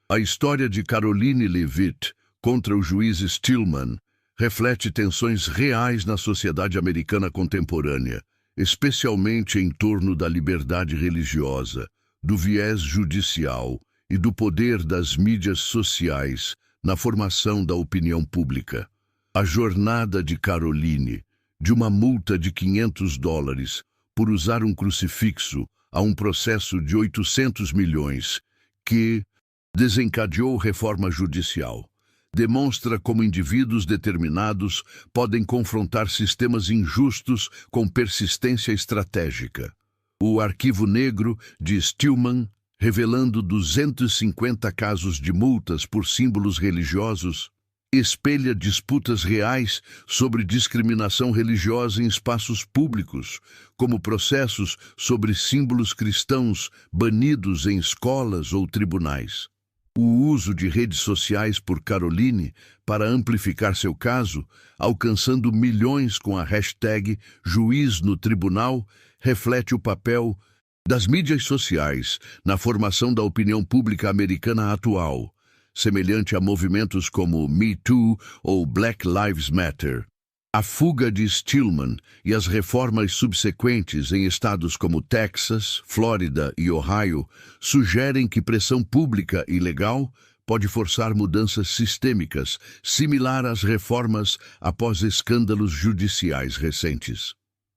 A história de Caroline Leavitt contra o juiz Stillman reflete tensões reais na sociedade americana contemporânea, especialmente em torno da liberdade religiosa, do viés judicial e do poder das mídias sociais na formação da opinião pública. A jornada de Caroline, de uma multa de $500 por usar um crucifixo a um processo de 800 milhões que desencadeou reforma judicial, demonstra como indivíduos determinados podem confrontar sistemas injustos com persistência estratégica. O arquivo negro de Stillman, revelando 250 casos de multas por símbolos religiosos, espelha disputas reais sobre discriminação religiosa em espaços públicos, como processos sobre símbolos cristãos banidos em escolas ou tribunais. O uso de redes sociais por Caroline para amplificar seu caso, alcançando milhões com a hashtag Juiz no Tribunal, reflete o papel das mídias sociais na formação da opinião pública americana atual, semelhante a movimentos como Me Too ou Black Lives Matter. A fuga de Stillman e as reformas subsequentes em estados como Texas, Flórida e Ohio sugerem que pressão pública e legal pode forçar mudanças sistêmicas, similar às reformas após escândalos judiciais recentes.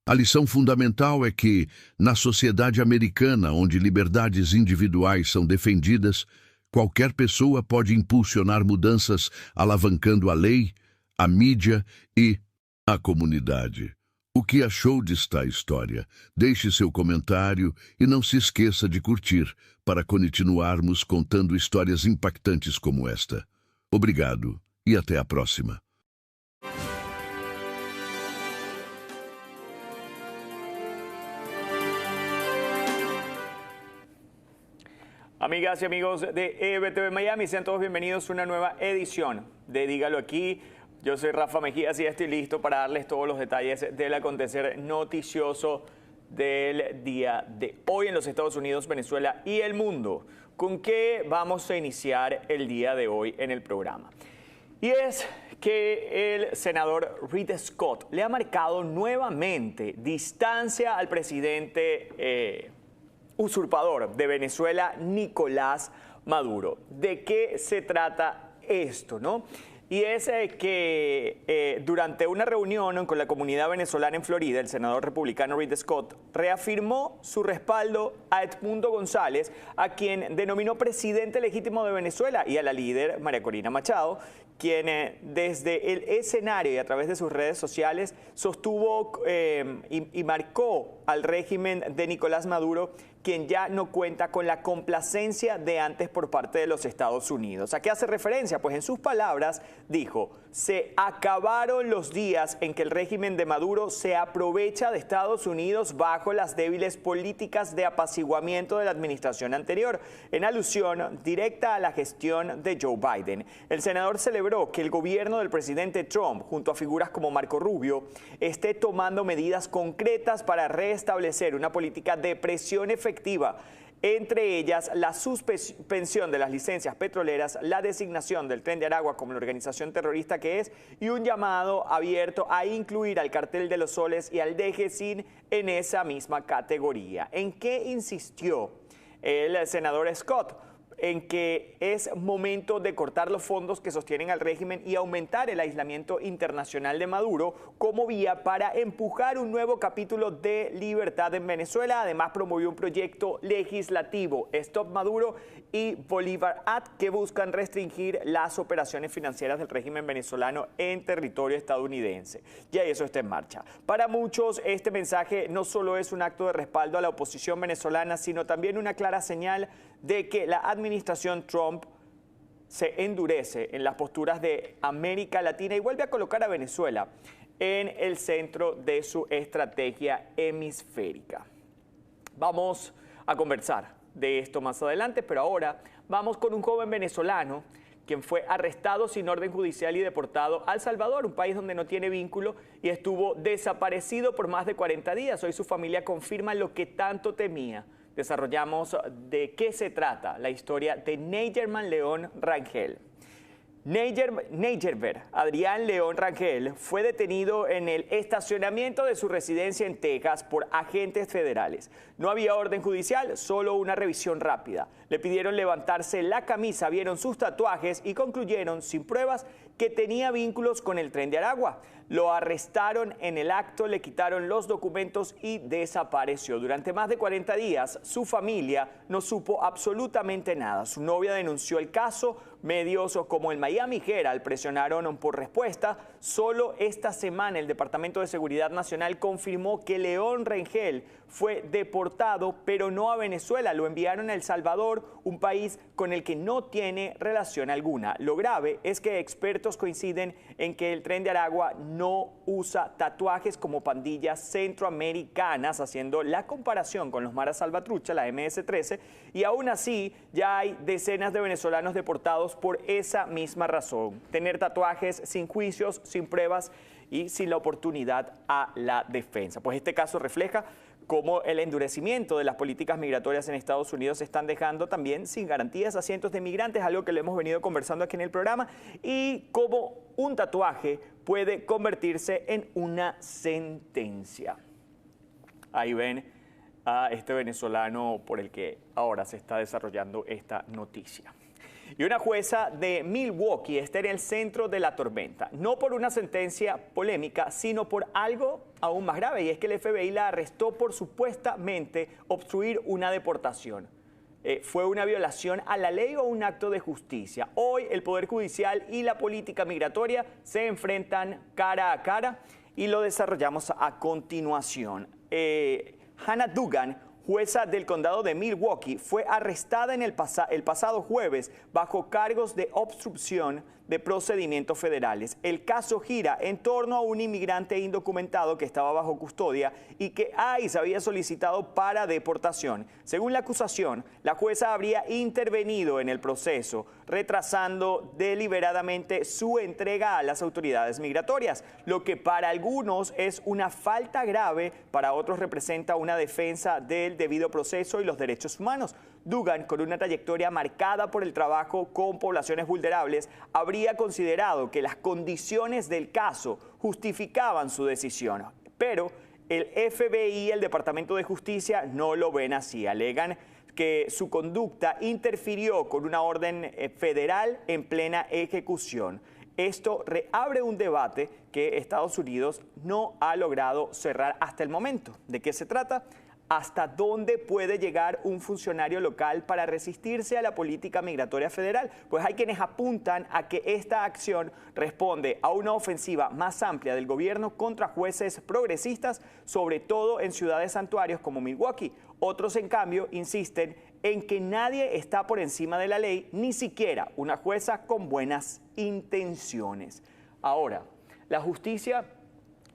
A lição fundamental é que, na sociedade americana, onde liberdades individuais são defendidas, qualquer pessoa pode impulsionar mudanças alavancando a lei, a mídia e a comunidade. O que achou desta história? Deixe seu comentário e não se esqueça de curtir para continuarmos contando histórias impactantes como esta. Obrigado e até a próxima. Amigas y amigos de EBTV Miami, sean todos bienvenidos a una nueva edición de Dígalo Aquí. Yo soy Rafa Mejías y ya estoy listo para darles todos los detalles del acontecer noticioso del día de hoy en los Estados Unidos, Venezuela y el mundo. ¿Con qué vamos a iniciar el día de hoy en el programa? Y es que el senador Rick Scott le ha marcado nuevamente distancia al presidente usurpador de Venezuela, Nicolás Maduro. ¿De qué se trata esto, no? Y es que durante una reunión con la comunidad venezolana en Florida, el senador republicano Rick Scott reafirmó su respaldo a Edmundo González, a quien denominó presidente legítimo de Venezuela, y a la líder María Corina Machado, quien desde el escenario y a través de sus redes sociales sostuvo y marcó al régimen de Nicolás Maduro, quien ya no cuenta con la complacencia de antes por parte de los Estados Unidos. ¿A qué hace referencia? Pues en sus palabras dijo: se acabaron los días en que el régimen de Maduro se aprovecha de Estados Unidos bajo las débiles políticas de apaciguamiento de la administración anterior, en alusión directa a la gestión de Joe Biden. El senador celebró que el gobierno del presidente Trump, junto a figuras como Marco Rubio, esté tomando medidas concretas para restablecer una política de presión efectiva, entre ellas la suspensión de las licencias petroleras, la designación del Tren de Aragua como la organización terrorista que es, y un llamado abierto a incluir al Cartel de los Soles y al DGCIN en esa misma categoría. ¿En qué insistió el senador Scott? En que es momento de cortar los fondos que sostienen al régimen y aumentar el aislamiento internacional de Maduro como vía para empujar un nuevo capítulo de libertad en Venezuela. Además, promovió un proyecto legislativo, Stop Maduro y Bolívar Act, que buscan restringir las operaciones financieras del régimen venezolano en territorio estadounidense. Ya eso está en marcha. Para muchos, este mensaje no solo es un acto de respaldo a la oposición venezolana, sino también una clara señal de que la administración Trump se endurece en las posturas de América Latina y vuelve a colocar a Venezuela en el centro de su estrategia hemisférica. Vamos a conversar de esto más adelante, pero ahora vamos con un joven venezolano quien fue arrestado sin orden judicial y deportado a El Salvador, un país donde no tiene vínculo, y estuvo desaparecido por más de 40 días. Hoy su familia confirma lo que tanto temía. Desarrollamos de qué se trata la historia de Neyerman León Rangel. Neyerber Adrián León Rangel fue detenido en el estacionamiento de su residencia en Texas por agentes federales. No había orden judicial, solo una revisión rápida. Le pidieron levantarse la camisa, vieron sus tatuajes y concluyeron, sin pruebas, que tenía vínculos con el Tren de Aragua. Lo arrestaron en el acto, le quitaron los documentos y desapareció. Durante más de 40 días, su familia no supo absolutamente nada. Su novia denunció el caso, medios como el Miami Herald presionaron por respuesta. Solo esta semana el Departamento de Seguridad Nacional confirmó que León Rangel fue deportado, pero no a Venezuela. Lo enviaron a El Salvador, un país con el que no tiene relación alguna. Lo grave es que expertos coinciden en que el Tren de Aragua no usa tatuajes como pandillas centroamericanas, haciendo la comparación con los Maras Salvatrucha, la MS-13, y aún así ya hay decenas de venezolanos deportados por esa misma razón: tener tatuajes sin juicios, sin pruebas y sin la oportunidad a la defensa. Pues este caso refleja cómo el endurecimiento de las políticas migratorias en Estados Unidos están dejando también sin garantías a cientos de migrantes, algo que lo hemos venido conversando aquí en el programa, y cómo un tatuaje puede convertirse en una sentencia. Ahí ven a este venezolano por el que ahora se está desarrollando esta noticia. Y una jueza de Milwaukee está en el centro de la tormenta, no por una sentencia polémica, sino por algo aún más grave, y es que el FBI la arrestó por supuestamente obstruir una deportación. ¿Fue una violación a la ley o un acto de justicia? Hoy el Poder Judicial y la política migratoria se enfrentan cara a cara y lo desarrollamos a continuación. Hannah Duggan, jueza del condado de Milwaukee, fue arrestada en el pasado jueves bajo cargos de obstrucción de procedimientos federales. El caso gira en torno a un inmigrante indocumentado que estaba bajo custodia y que ICE había solicitado para deportación. Según la acusación, la jueza habría intervenido en el proceso, retrasando deliberadamente su entrega a las autoridades migratorias, lo que para algunos es una falta grave, para otros representa una defensa del debido proceso y los derechos humanos. Duggan, con una trayectoria marcada por el trabajo con poblaciones vulnerables, habría considerado que las condiciones del caso justificaban su decisión. Pero el FBI y el Departamento de Justicia no lo ven así. Alegan que su conducta interfirió con una orden federal en plena ejecución. Esto reabre un debate que Estados Unidos no ha logrado cerrar hasta el momento. ¿De qué se trata? ¿Hasta dónde puede llegar un funcionario local para resistirse a la política migratoria federal? Pues hay quienes apuntan a que esta acción responde a una ofensiva más amplia del gobierno contra jueces progresistas, sobre todo en ciudades santuarios como Milwaukee. Otros, en cambio, insisten en que nadie está por encima de la ley, ni siquiera una jueza con buenas intenciones. Ahora, la justicia,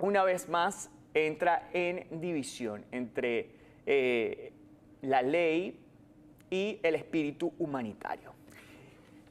una vez más, entra en división entre la ley y el espíritu humanitario.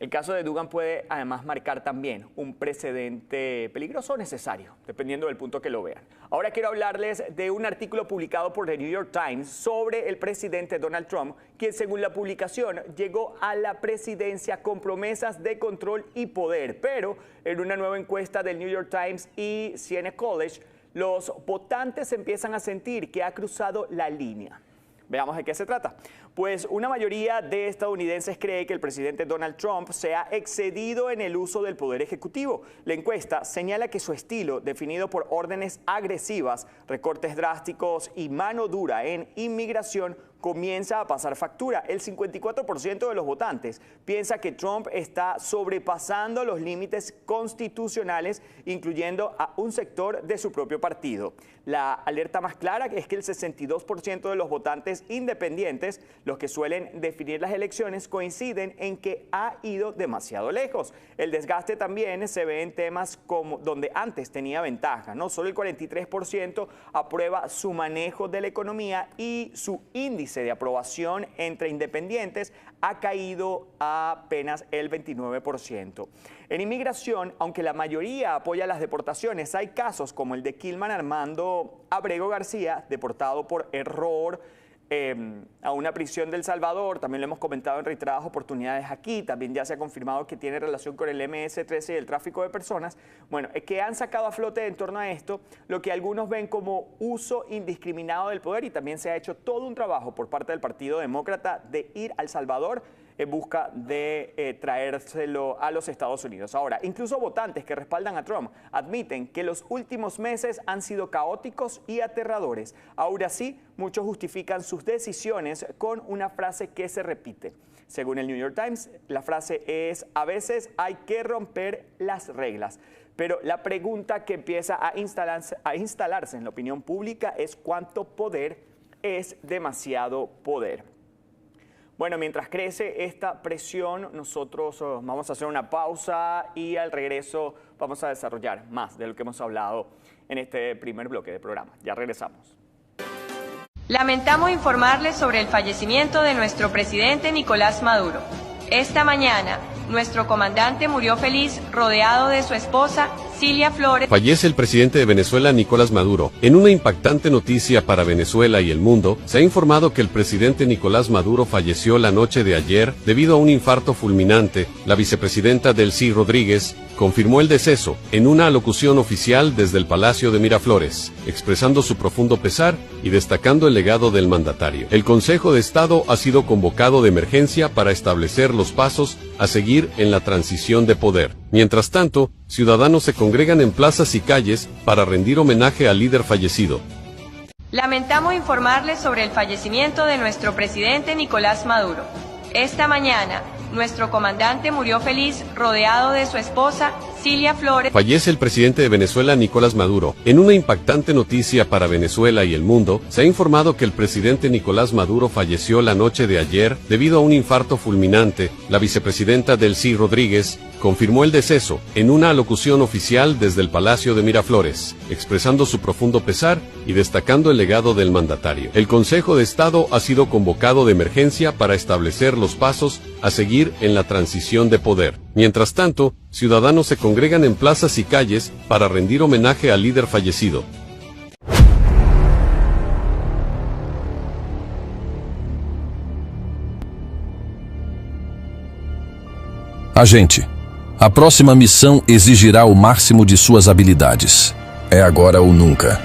El caso de Duggan puede además marcar también un precedente peligroso o necesario, dependiendo del punto que lo vean. Ahora quiero hablarles de un artículo publicado por The New York Times sobre el presidente Donald Trump, quien, según la publicación, llegó a la presidencia con promesas de control y poder, pero en una nueva encuesta del New York Times y Siena College, los votantes empiezan a sentir que ha cruzado la línea. Veamos de qué se trata. Pues una mayoría de estadounidenses cree que el presidente Donald Trump se ha excedido en el uso del poder ejecutivo. La encuesta señala que su estilo, definido por órdenes agresivas, recortes drásticos y mano dura en inmigración, comienza a pasar factura. El 54% de los votantes piensa que Trump está sobrepasando los límites constitucionales, incluyendo a un sector de su propio partido. La alerta más clara es que el 62% de los votantes independientes, los que suelen definir las elecciones, coinciden en que ha ido demasiado lejos. El desgaste también se ve en temas como donde antes tenía ventaja, ¿no? Solo el 43% aprueba su manejo de la economía y su índice de aprobación entre independientes ha caído a apenas el 29%. En inmigración, aunque la mayoría apoya las deportaciones, hay casos como el de Kilman Armando Abrego García, deportado por error a una prisión del Salvador. También lo hemos comentado en reiteradas oportunidades aquí. También ya se ha confirmado que tiene relación con el MS-13 y el tráfico de personas. Bueno, es que han sacado a flote en torno a esto lo que algunos ven como uso indiscriminado del poder, y también se ha hecho todo un trabajo por parte del Partido Demócrata de ir al Salvador en busca de traérselo a los Estados Unidos. Ahora, incluso votantes que respaldan a Trump admiten que los últimos meses han sido caóticos y aterradores. Aún así, muchos justifican sus decisiones con una frase que se repite. Según el New York Times, la frase es: a veces hay que romper las reglas. Pero la pregunta que empieza a instalarse en la opinión pública es: ¿cuánto poder es demasiado poder? Bueno, mientras crece esta presión, nosotros vamos a hacer una pausa y al regreso vamos a desarrollar más de lo que hemos hablado en este primer bloque de programa. Ya regresamos. Lamentamos informarles sobre el fallecimiento de nuestro presidente Nicolás Maduro. Esta mañana, nuestro comandante murió feliz, rodeado de su esposa, Cilia Flores. Fallece el presidente de Venezuela, Nicolás Maduro. En una impactante noticia para Venezuela y el mundo, se ha informado que el presidente Nicolás Maduro falleció la noche de ayer debido a un infarto fulminante. La vicepresidenta Delcy Rodríguez confirmó el deceso en una alocución oficial desde el Palacio de Miraflores, expresando su profundo pesar y destacando el legado del mandatario. El Consejo de Estado ha sido convocado de emergencia para establecer los pasos a seguir en la transición de poder. Mientras tanto, ciudadanos se congregan en plazas y calles para rendir homenaje al líder fallecido. Lamentamos informarles sobre el fallecimiento de nuestro presidente Nicolás Maduro. Esta mañana, nuestro comandante murió feliz rodeado de su esposa, Cilia Flores. Fallece el presidente de Venezuela, Nicolás Maduro. En una impactante noticia para Venezuela y el mundo, se ha informado que el presidente Nicolás Maduro falleció la noche de ayer debido a un infarto fulminante. La vicepresidenta Delcy Rodríguez confirmó el deceso en una alocución oficial desde el Palacio de Miraflores, expresando su profundo pesar y destacando el legado del mandatario. El Consejo de Estado ha sido convocado de emergencia para establecer los pasos a seguir en la transición de poder. Mientras tanto, ciudadanos se congregan en plazas y calles para rendir homenaje al líder fallecido. Agente, a próxima missão exigirá o máximo de suas habilidades. É agora ou nunca.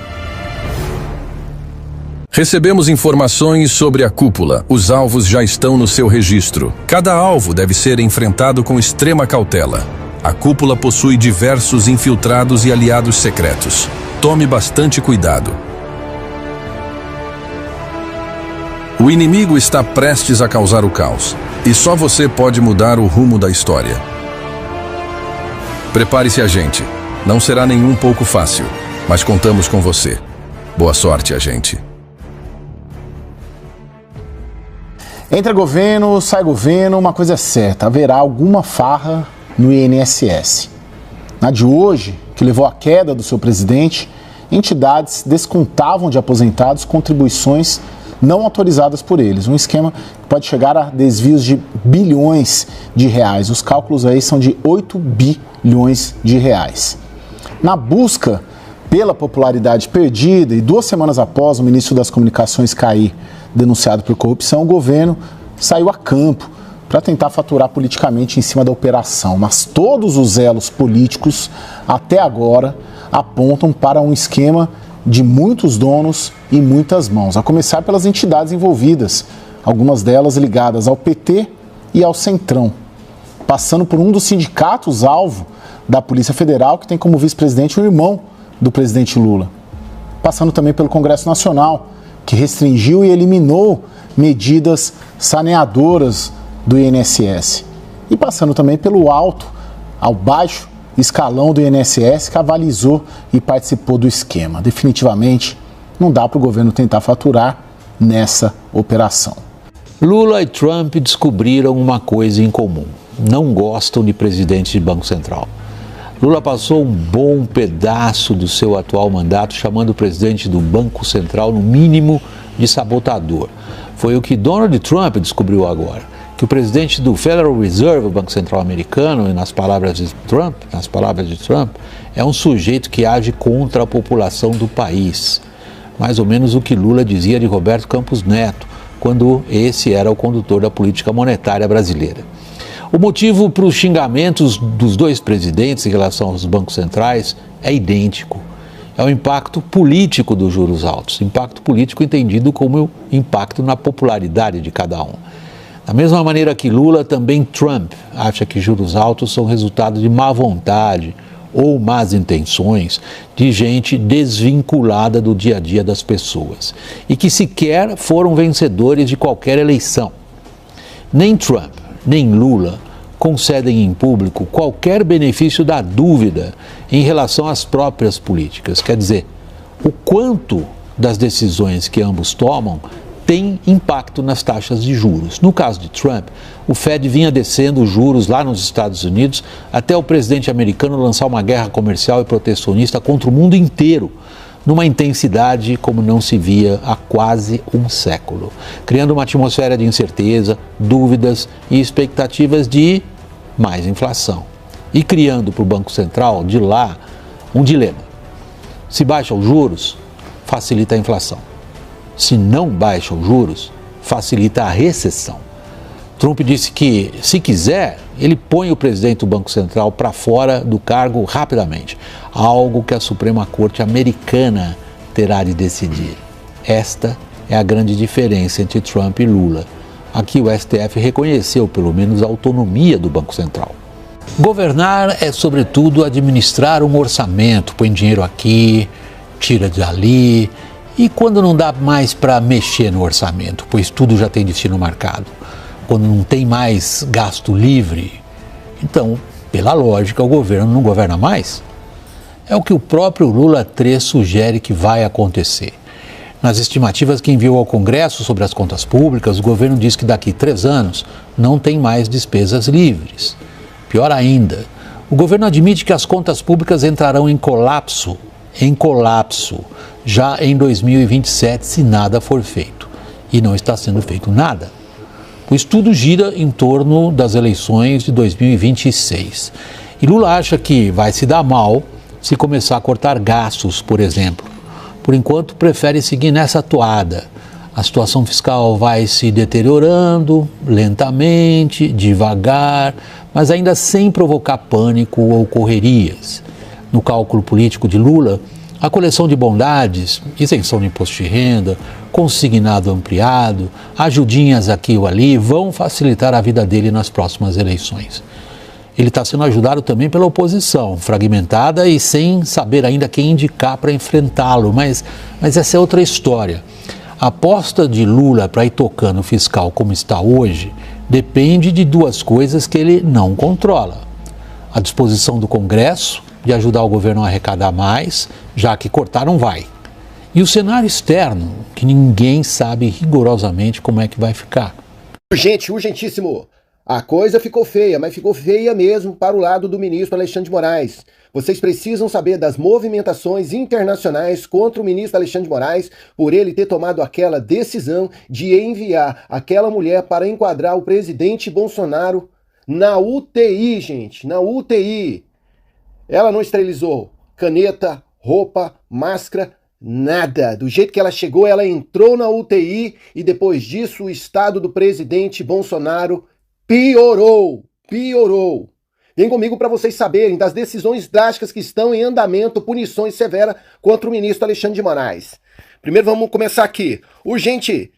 Recebemos informações sobre a cúpula. Os alvos já estão no seu registro. Cada alvo deve ser enfrentado com extrema cautela. A cúpula possui diversos infiltrados e aliados secretos. Tome bastante cuidado. O inimigo está prestes a causar o caos. E só você pode mudar o rumo da história. Prepare-se, agente. Não será nem um pouco fácil, mas contamos com você. Boa sorte, agente. Entra governo, sai governo, uma coisa é certa, haverá alguma farra no INSS. Na de hoje, que levou à queda do seu presidente, entidades descontavam de aposentados contribuições não autorizadas por eles. Um esquema que pode chegar a desvios de bilhões de reais. Os cálculos aí são de 8 bilhões de reais. Na busca pela popularidade perdida e 2 semanas após o ministro das Comunicações cair denunciado por corrupção, o governo saiu a campo para tentar faturar politicamente em cima da operação. Mas todos os elos políticos, até agora, apontam para um esquema de muitos donos e muitas mãos, a começar pelas entidades envolvidas, algumas delas ligadas ao PT e ao Centrão, passando por um dos sindicatos-alvo da Polícia Federal, que tem como vice-presidente o irmão do presidente Lula, passando também pelo Congresso Nacional, que restringiu e eliminou medidas saneadoras do INSS, e passando também pelo alto ao baixo escalão do INSS, que avalizou e participou do esquema. Definitivamente, não dá para o governo tentar faturar nessa operação. Lula e Trump descobriram uma coisa em comum: não gostam de presidente de Banco Central. Lula passou um bom pedaço do seu atual mandato chamando o presidente do Banco Central, no mínimo, de sabotador. Foi o que Donald Trump descobriu agora, que o presidente do Federal Reserve, o Banco Central americano, e nas palavras de Trump, é um sujeito que age contra a população do país. Mais ou menos o que Lula dizia de Roberto Campos Neto, quando esse era o condutor da política monetária brasileira. O motivo para os xingamentos dos dois presidentes em relação aos bancos centrais é idêntico. É o impacto político dos juros altos, impacto político entendido como impacto na popularidade de cada um. Da mesma maneira que Lula, também Trump acha que juros altos são resultado de má vontade ou más intenções de gente desvinculada do dia a dia das pessoas e que sequer foram vencedores de qualquer eleição. Nem Trump, nem Lula concedem em público qualquer benefício da dúvida em relação às próprias políticas. Quer dizer, o quanto das decisões que ambos tomam tem impacto nas taxas de juros. No caso de Trump, o Fed vinha descendo os juros lá nos Estados Unidos até o presidente americano lançar uma guerra comercial e protecionista contra o mundo inteiro, numa intensidade como não se via há quase um século, criando uma atmosfera de incerteza, dúvidas e expectativas de mais inflação. E criando para o Banco Central de lá um dilema. Se baixa os juros, facilita a inflação. Se não baixa os juros, facilita a recessão. Trump disse que, se quiser, ele põe o presidente do Banco Central para fora do cargo rapidamente, algo que a Suprema Corte americana terá de decidir. Esta é a grande diferença entre Trump e Lula. Aqui o STF reconheceu, pelo menos, a autonomia do Banco Central. Governar é, sobretudo, administrar um orçamento, põe dinheiro aqui, tira dali. E quando não dá mais para mexer no orçamento, pois tudo já tem destino marcado, quando não tem mais gasto livre, então, pela lógica, o governo não governa mais. É o que o próprio Lula 3 sugere que vai acontecer. Nas estimativas que enviou ao Congresso sobre as contas públicas, o governo diz que daqui 3 anos não tem mais despesas livres. Pior ainda, o governo admite que as contas públicas entrarão em colapso, já em 2027 se nada for feito. E não está sendo feito nada. O estudo gira em torno das eleições de 2026. E Lula acha que vai se dar mal se começar a cortar gastos, por exemplo. Por enquanto, prefere seguir nessa toada. A situação fiscal vai se deteriorando lentamente, devagar, mas ainda sem provocar pânico ou correrias. No cálculo político de Lula, a coleção de bondades, isenção de imposto de renda, consignado ampliado, ajudinhas aqui ou ali, vão facilitar a vida dele nas próximas eleições. Ele está sendo ajudado também pela oposição, fragmentada e sem saber ainda quem indicar para enfrentá-lo, mas essa é outra história. A aposta de Lula para ir tocando o fiscal como está hoje depende de 2 coisas que ele não controla. A disposição do Congresso de ajudar o governo a arrecadar mais, já que cortar não vai. E o cenário externo, que ninguém sabe rigorosamente como é que vai ficar. Urgente, urgentíssimo! A coisa ficou feia, mas ficou feia mesmo para o lado do ministro Alexandre de Moraes. Vocês precisam saber das movimentações internacionais contra o ministro Alexandre de Moraes por ele ter tomado aquela decisão de enviar aquela mulher para enquadrar o presidente Bolsonaro na UTI, gente, na UTI. Ela não esterilizou caneta, roupa, máscara, nada. Do jeito que ela chegou, ela entrou na UTI e depois disso o estado do presidente Bolsonaro piorou. Vem comigo para vocês saberem das decisões drásticas que estão em andamento, punições severas contra o ministro Alexandre de Moraes. Primeiro vamos começar aqui. Urgente.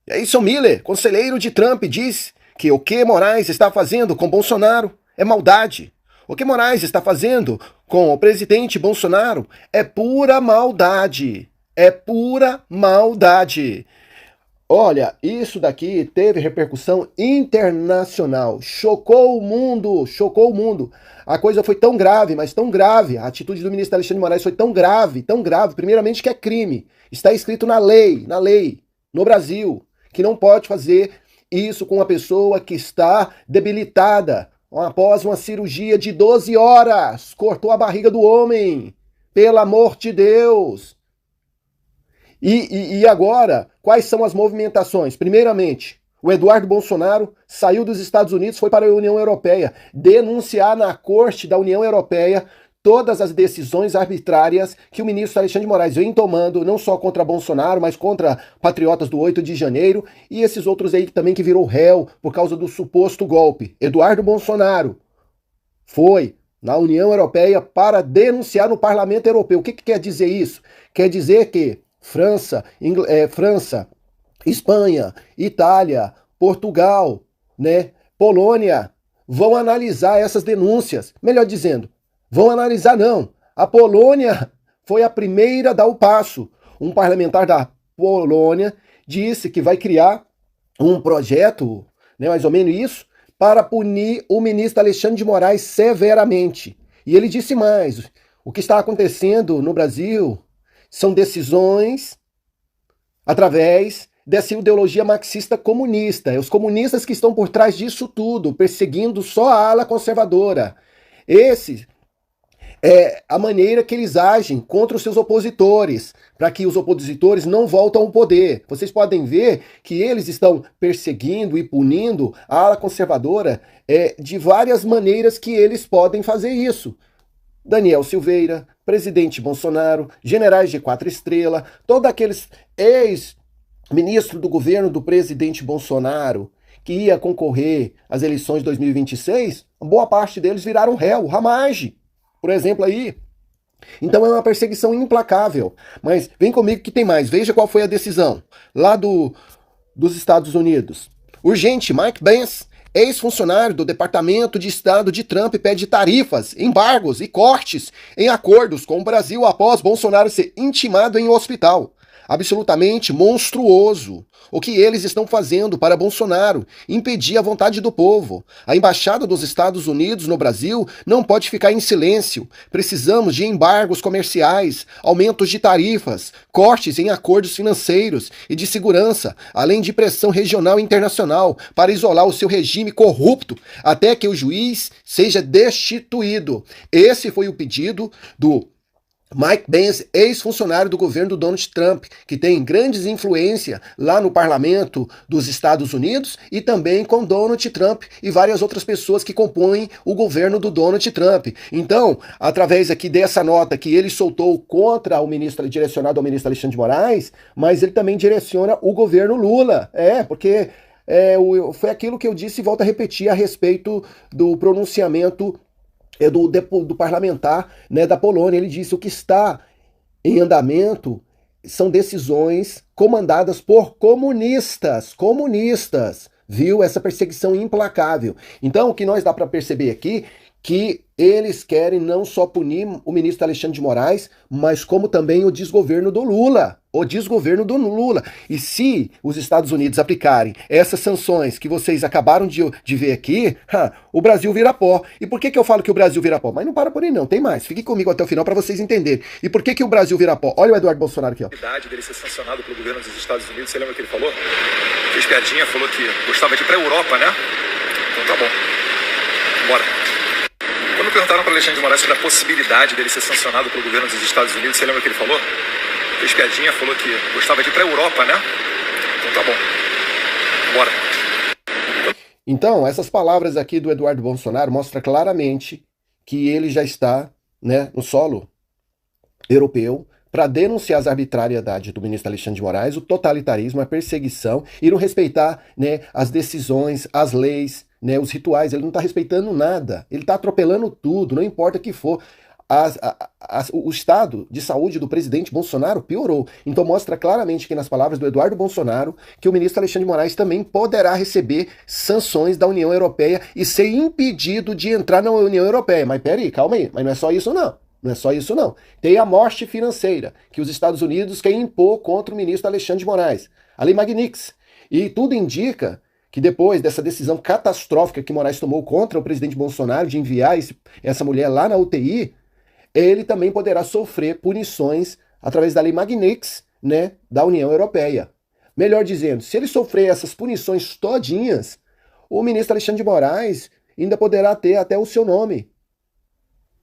Jason Miller, conselheiro de Trump, diz que o que Moraes está fazendo com Bolsonaro é maldade. O que Moraes está fazendo com o presidente Bolsonaro é pura maldade. É pura maldade. Olha, isso daqui teve repercussão internacional, chocou o mundo. A coisa foi tão grave, mas tão grave, a atitude do ministro Alexandre de Moraes foi tão grave, primeiramente que é crime. Está escrito na lei, no Brasil, que não pode fazer isso com uma pessoa que está debilitada, após uma cirurgia de 12 horas, cortou a barriga do homem, pelo amor de Deus. E agora, quais são as movimentações? Primeiramente, o Eduardo Bolsonaro saiu dos Estados Unidos, foi para a União Europeia, denunciar na Corte da União Europeia todas as decisões arbitrárias que o ministro Alexandre de Moraes vem tomando, não só contra Bolsonaro, mas contra patriotas do 8 de janeiro e esses outros aí também que virou réu por causa do suposto golpe. Eduardo Bolsonaro foi na União Europeia para denunciar no Parlamento Europeu. O que quer dizer isso? Quer dizer que França, Espanha, Itália, Portugal, Polônia vão analisar essas denúncias. Melhor dizendo, vão analisar não. A Polônia foi a primeira a dar o passo. Um parlamentar da Polônia disse que vai criar um projeto, mais ou menos isso, para punir o ministro Alexandre de Moraes severamente. E ele disse mais, o que está acontecendo no Brasil são decisões através dessa ideologia marxista-comunista. É os comunistas que estão por trás disso tudo, perseguindo só a ala conservadora. Esse é a maneira que eles agem contra os seus opositores, para que os opositores não voltem ao poder. Vocês podem ver que eles estão perseguindo e punindo a ala conservadora de várias maneiras que eles podem fazer isso. Daniel Silveira, presidente Bolsonaro, generais de 4 estrelas, todos aqueles ex-ministros do governo do presidente Bolsonaro que ia concorrer às eleições de 2026, boa parte deles viraram réu, Ramage, por exemplo aí. Então é uma perseguição implacável. Mas vem comigo que tem mais. Veja qual foi a decisão lá dos Estados Unidos. Urgente, Mike Pence, ex-funcionário do Departamento de Estado de Trump, pede tarifas, embargos e cortes em acordos com o Brasil após Bolsonaro ser intimado em um hospital. absolutamente monstruoso. O que eles estão fazendo para Bolsonaro? Impedir a vontade do povo. A Embaixada dos Estados Unidos no Brasil não pode ficar em silêncio. Precisamos de embargos comerciais, aumentos de tarifas, cortes em acordos financeiros e de segurança, além de pressão regional e internacional para isolar o seu regime corrupto até que o juiz seja destituído. Esse foi o pedido do Mike Pence, ex-funcionário do governo do Donald Trump, que tem grandes influência lá no parlamento dos Estados Unidos e também com Donald Trump e várias outras pessoas que compõem o governo do Donald Trump. Então, através aqui dessa nota que ele soltou contra o ministro, direcionado ao ministro Alexandre de Moraes, mas ele também direciona o governo Lula. Porque foi aquilo que eu disse e volto a repetir a respeito do pronunciamento do parlamentar, né, da Polônia. Ele disse: o que está em andamento são decisões comandadas por comunistas, viu? Essa perseguição implacável. Então, o que nós dá para perceber aqui, que eles querem não só punir o ministro Alexandre de Moraes, mas como também o desgoverno do Lula. E se os Estados Unidos aplicarem essas sanções que vocês acabaram de ver aqui, o Brasil vira pó. E por que eu falo que o Brasil vira pó? Mas não para por aí não, tem mais. Fique comigo até o final para vocês entenderem. E por que o Brasil vira pó? Olha o Eduardo Bolsonaro aqui, ó. Dele ser sancionado pelo governo dos Estados Unidos, você lembra o que ele falou? Fez piadinha, falou que gostava de ir pra Europa, né? Então tá bom. Bora. Quando perguntaram para Alexandre de Moraes sobre a possibilidade dele ser sancionado pelo governo dos Estados Unidos, você lembra o que ele falou? Fez piadinha, falou que gostava de ir para a Europa, né? Então tá bom. Bora. Então, essas palavras aqui do Eduardo Bolsonaro mostram claramente que ele já está, né, no solo europeu para denunciar as arbitrariedades do ministro Alexandre de Moraes, o totalitarismo, a perseguição e não respeitar, né, as decisões, as leis, né, os rituais. Ele não está respeitando nada, ele está atropelando tudo, não importa o que for. O estado de saúde do presidente Bolsonaro piorou. Então mostra claramente que nas palavras do Eduardo Bolsonaro que o ministro Alexandre de Moraes também poderá receber sanções da União Europeia e ser impedido de entrar na União Europeia. Mas peraí, calma aí, mas não é só isso não. Não é só isso não. Tem a morte financeira que os Estados Unidos querem impor contra o ministro Alexandre de Moraes. A Lei Magnitsky. E tudo indica que depois dessa decisão catastrófica que Moraes tomou contra o presidente Bolsonaro de enviar essa mulher lá na UTI, ele também poderá sofrer punições através da Lei Magnitsky, né, da União Europeia. Melhor dizendo, se ele sofrer essas punições todinhas, o ministro Alexandre de Moraes ainda poderá ter até o seu nome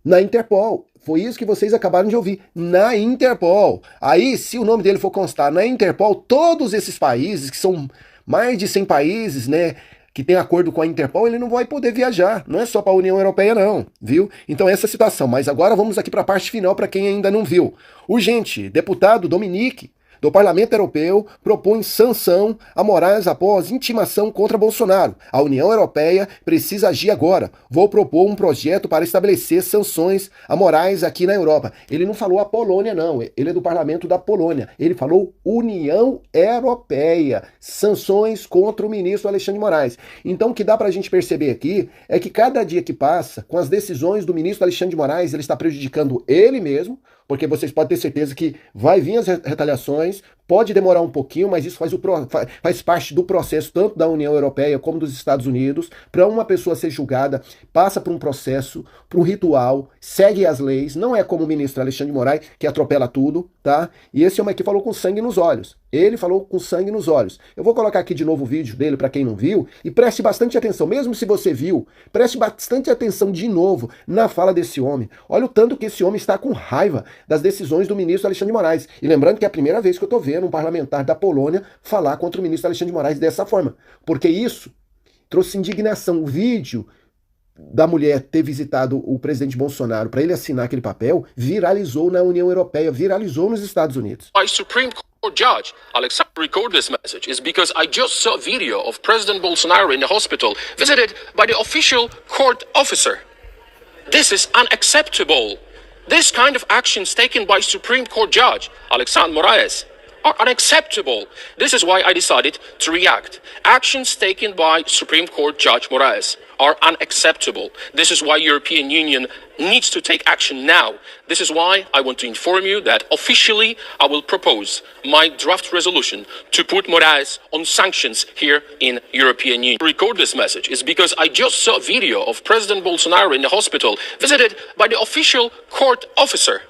na Interpol. Foi isso que vocês acabaram de ouvir, na Interpol. Aí, se o nome dele for constar na Interpol, todos esses países, que são mais de 100 países, né, que tem acordo com a Interpol, ele não vai poder viajar. Não é só para a União Europeia não, viu? Então essa é a situação. Mas agora vamos aqui para a parte final para quem ainda não viu. Urgente, deputado Dominique, do Parlamento Europeu, propõe sanção a Moraes após intimação contra Bolsonaro. A União Europeia precisa agir agora. Vou propor um projeto para estabelecer sanções a Moraes aqui na Europa. Ele não falou a Polônia, não. Ele é do Parlamento da Polônia. Ele falou União Europeia. Sanções contra o ministro Alexandre de Moraes. Então, o que dá para a gente perceber aqui é que cada dia que passa, com as decisões do ministro Alexandre de Moraes, ele está prejudicando ele mesmo, porque vocês podem ter certeza que vai vir as retaliações, pode demorar um pouquinho, mas isso faz parte do processo tanto da União Europeia como dos Estados Unidos. Para uma pessoa ser julgada, passa por um processo, por um ritual, segue as leis, não é como o ministro Alexandre de Moraes, que atropela tudo, tá? E esse homem aqui falou com sangue nos olhos. Ele falou com sangue nos olhos. Eu vou colocar aqui de novo o vídeo dele para quem não viu, e preste bastante atenção, mesmo se você viu, preste bastante atenção de novo na fala desse homem. Olha o tanto que esse homem está com raiva das decisões do ministro Alexandre de Moraes. E lembrando que é a primeira vez que eu estou vendo um parlamentar da Polônia falar contra o ministro Alexandre de Moraes dessa forma, porque isso trouxe indignação. O vídeo da mulher ter visitado o presidente Bolsonaro para ele assinar aquele papel viralizou na União Europeia, viralizou nos Estados Unidos. Supreme Court judge Alexander recorded this message is because I just saw a video of President Bolsonaro in the hospital visited by the official court officer. This is unacceptable. This kind of actions taken by Supreme Court judge Alexandre Moraes are unacceptable. This is why I decided to react. Actions taken by Supreme Court Judge Moraes are unacceptable. This is why European Union needs to take action now. This is why I want to inform you that officially I will propose my draft resolution to put Moraes on sanctions here in European Union. To record this message is because I just saw a video of President Bolsonaro in the hospital visited by the official court officer.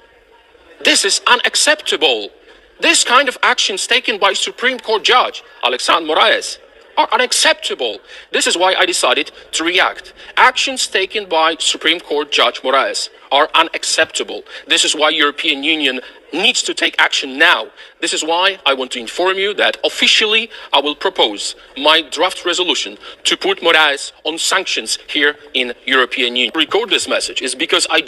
This is unacceptable. This kind of actions taken by Supreme Court Judge Alexandre Moraes are unacceptable. This is why I decided to react. Actions taken by Supreme Court Judge Moraes are unacceptable. This is why European Union needs to take action now. This is why I want to inform you that officially I will propose my draft resolution to put Moraes on sanctions here in European Union. To record this message is because I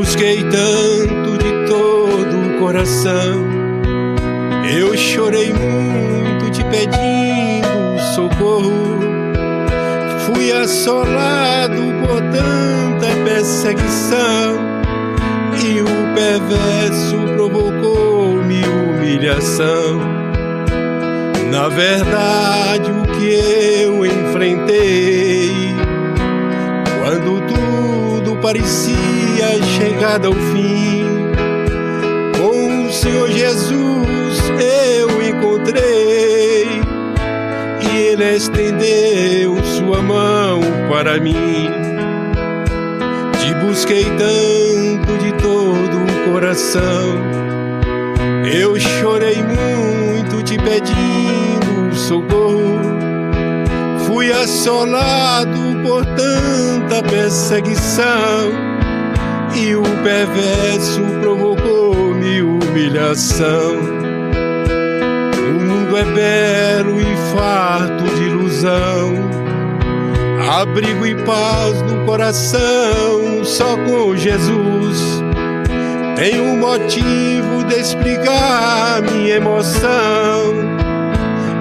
busquei tanto de todo o coração. Eu chorei muito te pedindo socorro. Fui assolado por tanta perseguição e o perverso provocou-me humilhação. Na verdade, o que eu enfrentei, quando tudo parecia chegado ao fim, com o Senhor Jesus eu encontrei, e Ele estendeu sua mão para mim. Te busquei tanto de todo o coração, eu chorei muito te pedindo socorro. Fui assolado por tanta perseguição e o perverso provocou-me humilhação. O mundo é belo e farto de ilusão, abrigo e paz no coração só com Jesus. Tenho um motivo de explicar minha emoção.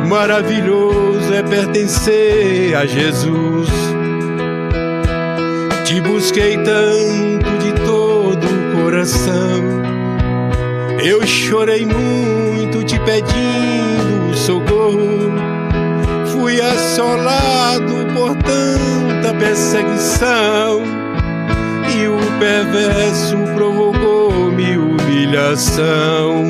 Maravilhoso é pertencer a Jesus. Te busquei tanto de todo o coração, eu chorei muito te pedindo socorro. Fui assolado por tanta perseguição e o perverso provocou-me humilhação.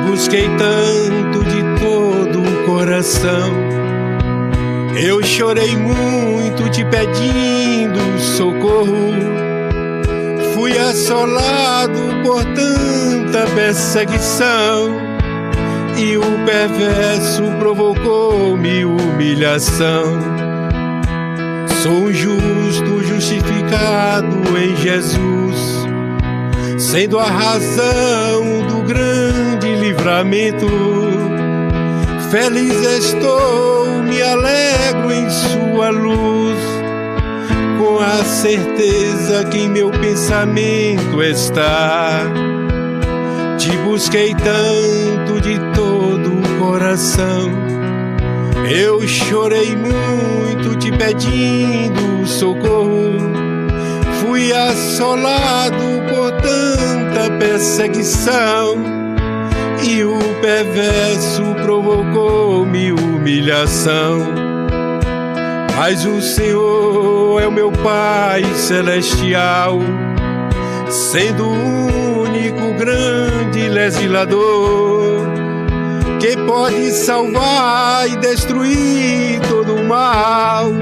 Busquei tanto de todo o coração, eu chorei muito te pedindo socorro. Fui assolado por tanta perseguição e o perverso provocou-me humilhação. Sou um justo justificado em Jesus, sendo a razão do grande livramento. Feliz estou, me alegro em sua luz, com a certeza que em meu pensamento está. Te busquei tanto de todo o coração, eu chorei muito te pedindo socorro. Fui assolado por tanta perseguição e o perverso provocou-me humilhação. Mas o Senhor é o meu Pai celestial, sendo o único grande legislador, que pode salvar e destruir todo o mal,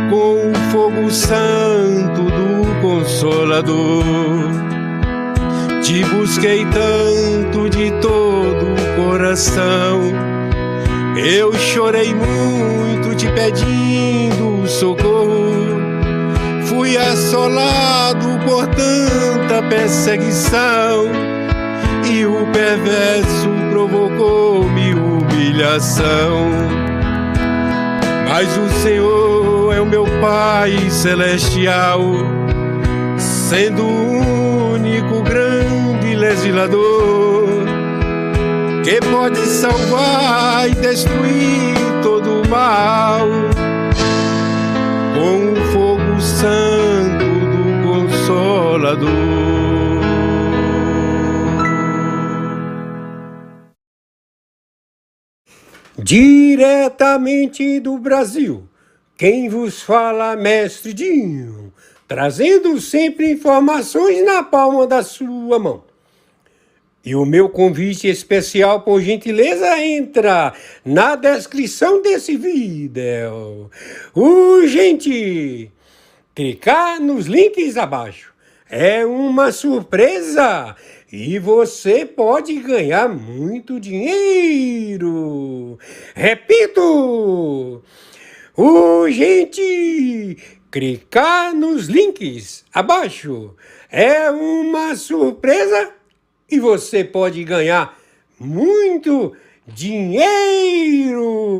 com o fogo santo do Consolador. Te busquei tanto de todo o coração. Eu chorei muito te pedindo socorro. Fui assolado por tanta perseguição, e o perverso provocou-me humilhação. Mas o Senhor é o meu Pai celestial, sendo o único grande legislador, que pode salvar e destruir todo o mal, com o fogo santo do Consolador. Diretamente do Brasil, quem vos fala, Mestre Dinho, trazendo sempre informações na palma da sua mão. E o meu convite especial, por gentileza, entra na descrição desse vídeo. Urgente! Clicar nos links abaixo. É uma surpresa e você pode ganhar muito dinheiro. Repito! Urgente! Clicar nos links abaixo. É uma surpresa e você pode ganhar muito dinheiro.